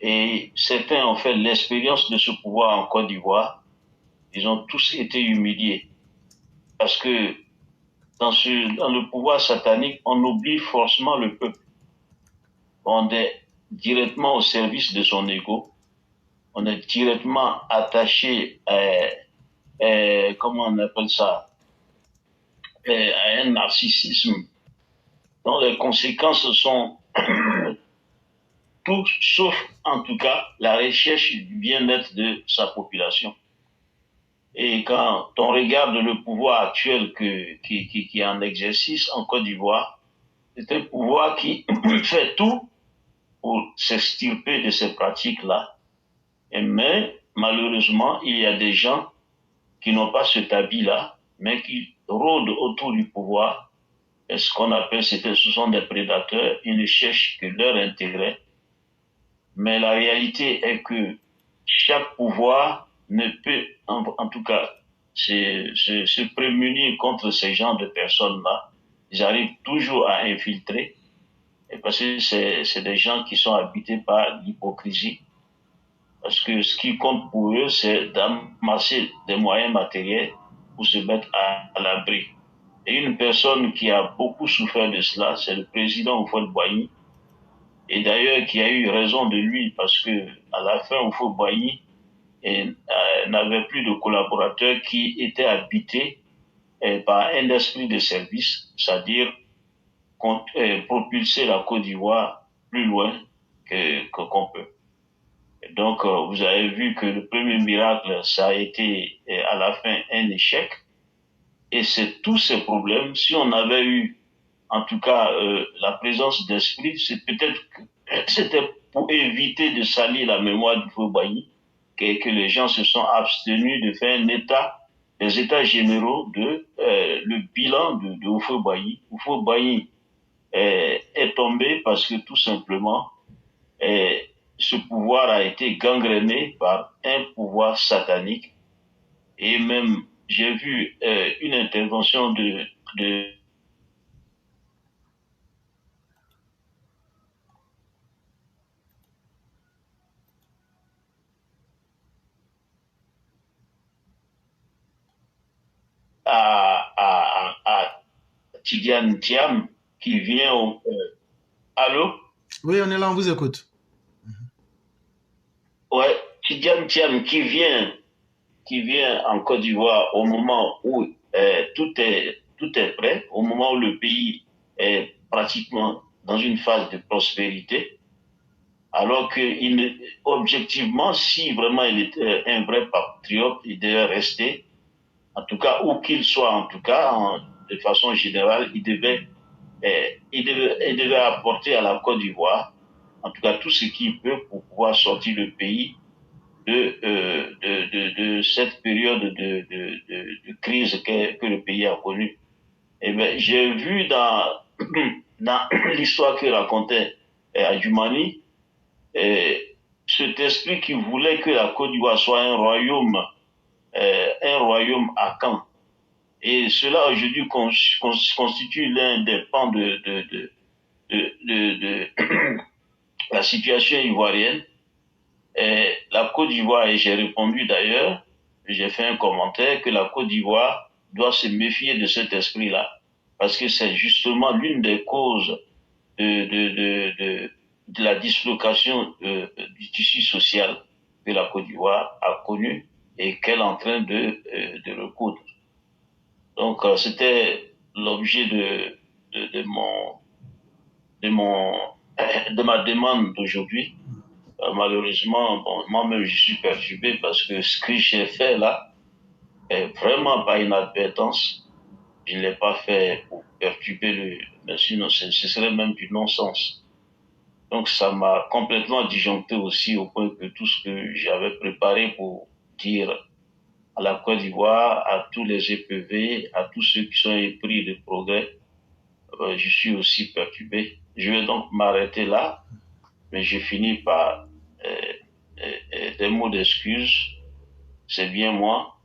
S8: Et certains ont fait l'expérience de ce pouvoir en Côte d'Ivoire. Ils ont tous été humiliés. Parce que dans le pouvoir satanique, on oublie forcément le peuple. On est directement au service de son ego. On est directement attaché comment on appelle ça, à un narcissisme dont les conséquences sont tout sauf, en tout cas, la recherche du bien-être de sa population. Et quand on regarde le pouvoir actuel qui est en exercice en Côte d'Ivoire, c'est un pouvoir qui fait tout pour s'extirper de ces pratiques-là. Mais malheureusement, il y a des gens qui n'ont pas cet habit-là, mais qui rôdent autour du pouvoir. Et ce qu'on appelle, ce sont des prédateurs, ils ne cherchent que leur intérêt. Mais la réalité est que chaque pouvoir ne peut, en tout cas, se prémunir contre ces genres de personnes-là. Ils arrivent toujours à infiltrer, et parce que c'est des gens qui sont habités par l'hypocrisie. Parce que ce qui compte pour eux, c'est d'amasser des moyens matériels pour se mettre à l'abri. Et une personne qui a beaucoup souffert de cela, c'est le président Houphouët-Boigny. Et d'ailleurs, qui a eu raison de lui, parce que à la fin, Houphouët-Boigny n'avait plus de collaborateurs qui étaient habités par un esprit de service, c'est-à-dire propulser la Côte d'Ivoire plus loin qu'on peut. Et donc, vous avez vu que le premier miracle, ça a été à la fin un échec. Et c'est tous ces problèmes. Si on avait eu, en tout cas, la présence d'esprit, c'est peut-être que c'était pour éviter de salir la mémoire du Houphouët-Boigny que les gens se sont abstenus de faire des états généraux de le bilan de Houphouët-Boigny. Houphouët-Boigny est tombé parce que tout simplement, ce pouvoir a été gangréné par un pouvoir satanique. Et même, j'ai vu une intervention de à Tidiane Thiam qui vient au... allô?
S2: Oui, on est là, on vous écoute.
S8: Ouais, Tidiane Thiam qui vient en Côte d'Ivoire au moment où tout est prêt, au moment où le pays est pratiquement dans une phase de prospérité, alors que objectivement, si vraiment il était un vrai patriote, il devait rester, en tout cas, où qu'il soit, en tout cas, de façon générale, il devait apporter à la Côte d'Ivoire, en tout cas, tout ce qu'il peut pour pouvoir sortir le pays de cette période de crise que le pays a connue. Eh bien, j'ai vu dans l'histoire qu'il racontait Adjumani, cet esprit qui voulait que la Côte d'Ivoire soit un royaume à Caen. Et cela aujourd'hui constitue l'un des pans de la situation ivoirienne. Et la Côte d'Ivoire, et j'ai répondu d'ailleurs, j'ai fait un commentaire que la Côte d'Ivoire doit se méfier de cet esprit-là, parce que c'est justement l'une des causes de la dislocation du tissu social que la Côte d'Ivoire a connu et qu'elle est en train de recoudre. Donc c'était l'objet de ma demande d'aujourd'hui. Malheureusement, bon, moi-même je suis perturbé parce que ce que j'ai fait là est vraiment pas inadvertance. Je ne l'ai pas fait pour perturber mais sinon ce serait même du non-sens. Donc ça m'a complètement disjoncté aussi au point que tout ce que j'avais préparé pour dire à la Côte d'Ivoire, à tous les EPV, à tous ceux qui sont épris de progrès, je suis aussi perturbé. Je vais donc m'arrêter là, mais je finis par des mots d'excuse. C'est bien moi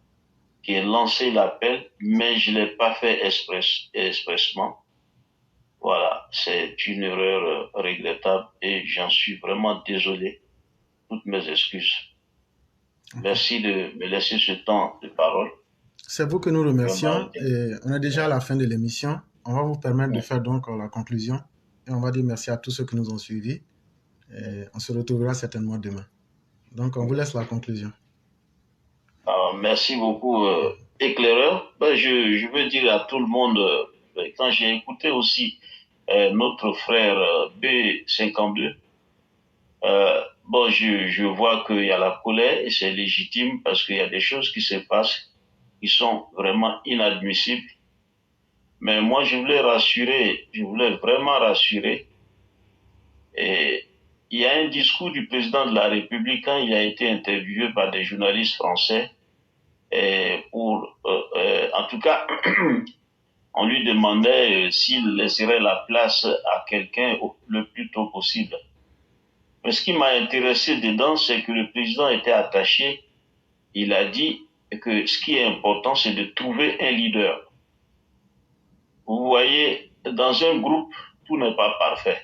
S8: qui ai lancé l'appel, mais je ne l'ai pas fait expressement. Voilà, c'est une erreur regrettable et j'en suis vraiment désolé. Toutes mes excuses. Merci de me laisser ce temps de parole.
S2: C'est vous que nous remercions. Et on est déjà à la fin de l'émission. On va vous permettre de faire donc la conclusion. Et on va dire merci à tous ceux qui nous ont suivis. Et on se retrouvera certainement demain. Donc, on vous laisse la conclusion.
S8: Merci beaucoup, éclaireur. Je veux dire à tout le monde, quand j'ai écouté aussi notre frère B52, je vois qu'il y a la colère et c'est légitime parce qu'il y a des choses qui se passent qui sont vraiment inadmissibles. Mais moi, je voulais vraiment rassurer. Et il y a un discours du président de la République quand il a été interviewé par des journalistes français en tout cas, on lui demandait s'il laisserait la place à quelqu'un le plus tôt possible. Mais ce qui m'a intéressé dedans, c'est que le président était attaché. Il a dit que ce qui est important, c'est de trouver un leader. Vous voyez, dans un groupe, tout n'est pas parfait.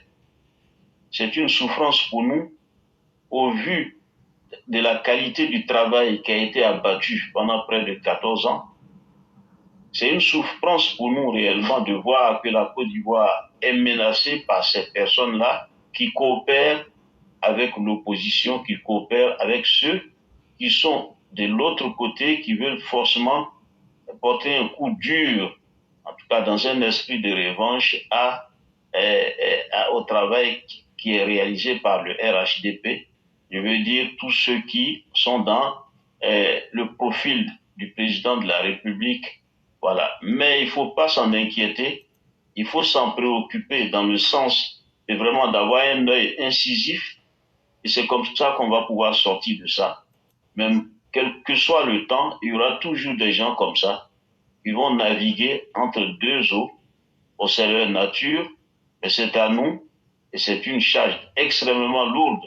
S8: C'est une souffrance pour nous, au vu de la qualité du travail qui a été abattu pendant près de 14 ans. C'est une souffrance pour nous réellement de voir que la Côte d'Ivoire est menacée par ces personnes-là qui coopèrent avec l'opposition, qui coopèrent avec ceux qui sont de l'autre côté, qui veulent forcément porter un coup dur, en tout cas dans un esprit de revanche, au travail qui est réalisé par le RHDP. Je veux dire tous ceux qui sont dans le profil du président de la République. Voilà. Mais il ne faut pas s'en inquiéter. Il faut s'en préoccuper dans le sens de vraiment d'avoir un œil incisif. Et c'est comme ça qu'on va pouvoir sortir de ça. Même quel que soit le temps, il y aura toujours des gens comme ça qui vont naviguer entre deux eaux, observer la nature, Et c'est à nous, et c'est une charge extrêmement lourde,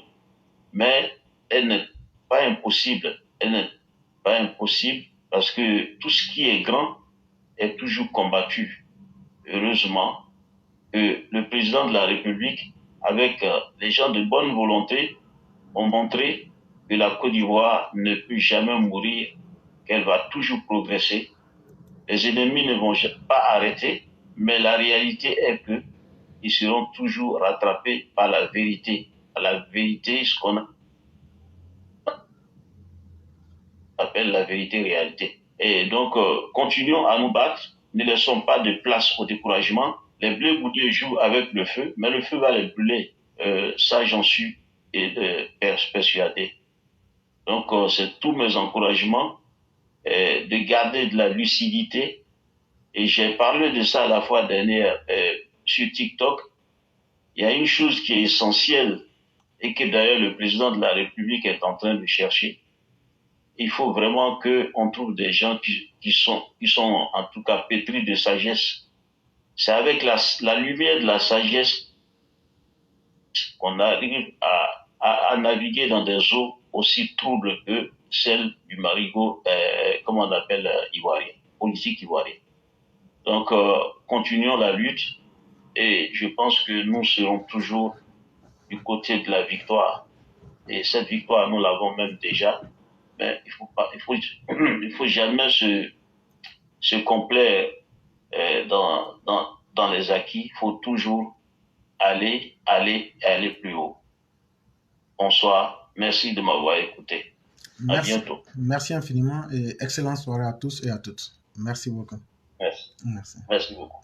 S8: mais elle n'est pas impossible. Elle n'est pas impossible parce que tout ce qui est grand est toujours combattu. Heureusement que le président de la République, avec les gens de bonne volonté, ont montré que la Côte d'Ivoire ne peut jamais mourir, qu'elle va toujours progresser. Les ennemis ne vont pas arrêter, mais la réalité est que ils seront toujours rattrapés par la vérité. La vérité, ce qu'on appelle la vérité-réalité. Et donc, continuons à nous battre, ne laissons pas de place au découragement. Les bleus boudiers jouent avec le feu, mais le feu va les brûler. Ça, j'en suis persuadé. Donc, c'est tous mes encouragements de garder de la lucidité. Et j'ai parlé de ça la fois dernière sur TikTok. Il y a une chose qui est essentielle et que d'ailleurs le président de la République est en train de chercher. Il faut vraiment qu'on trouve des gens qui sont en tout cas pétris de sagesse. C'est avec la lumière de la sagesse qu'on arrive à naviguer dans des eaux aussi troubles que celles du marigot, comment on appelle, ivoirien, politique ivoirien. Donc, continuons la lutte et je pense que nous serons toujours du côté de la victoire. Et cette victoire, nous l'avons même déjà. Mais il faut jamais se complaire dans les acquis. Il faut toujours aller plus haut. Bonsoir. Merci de m'avoir écouté.
S2: Merci.
S8: À bientôt.
S2: Merci infiniment et excellente soirée à tous et à toutes. Merci beaucoup.
S8: Merci.
S2: Merci.
S8: Merci beaucoup.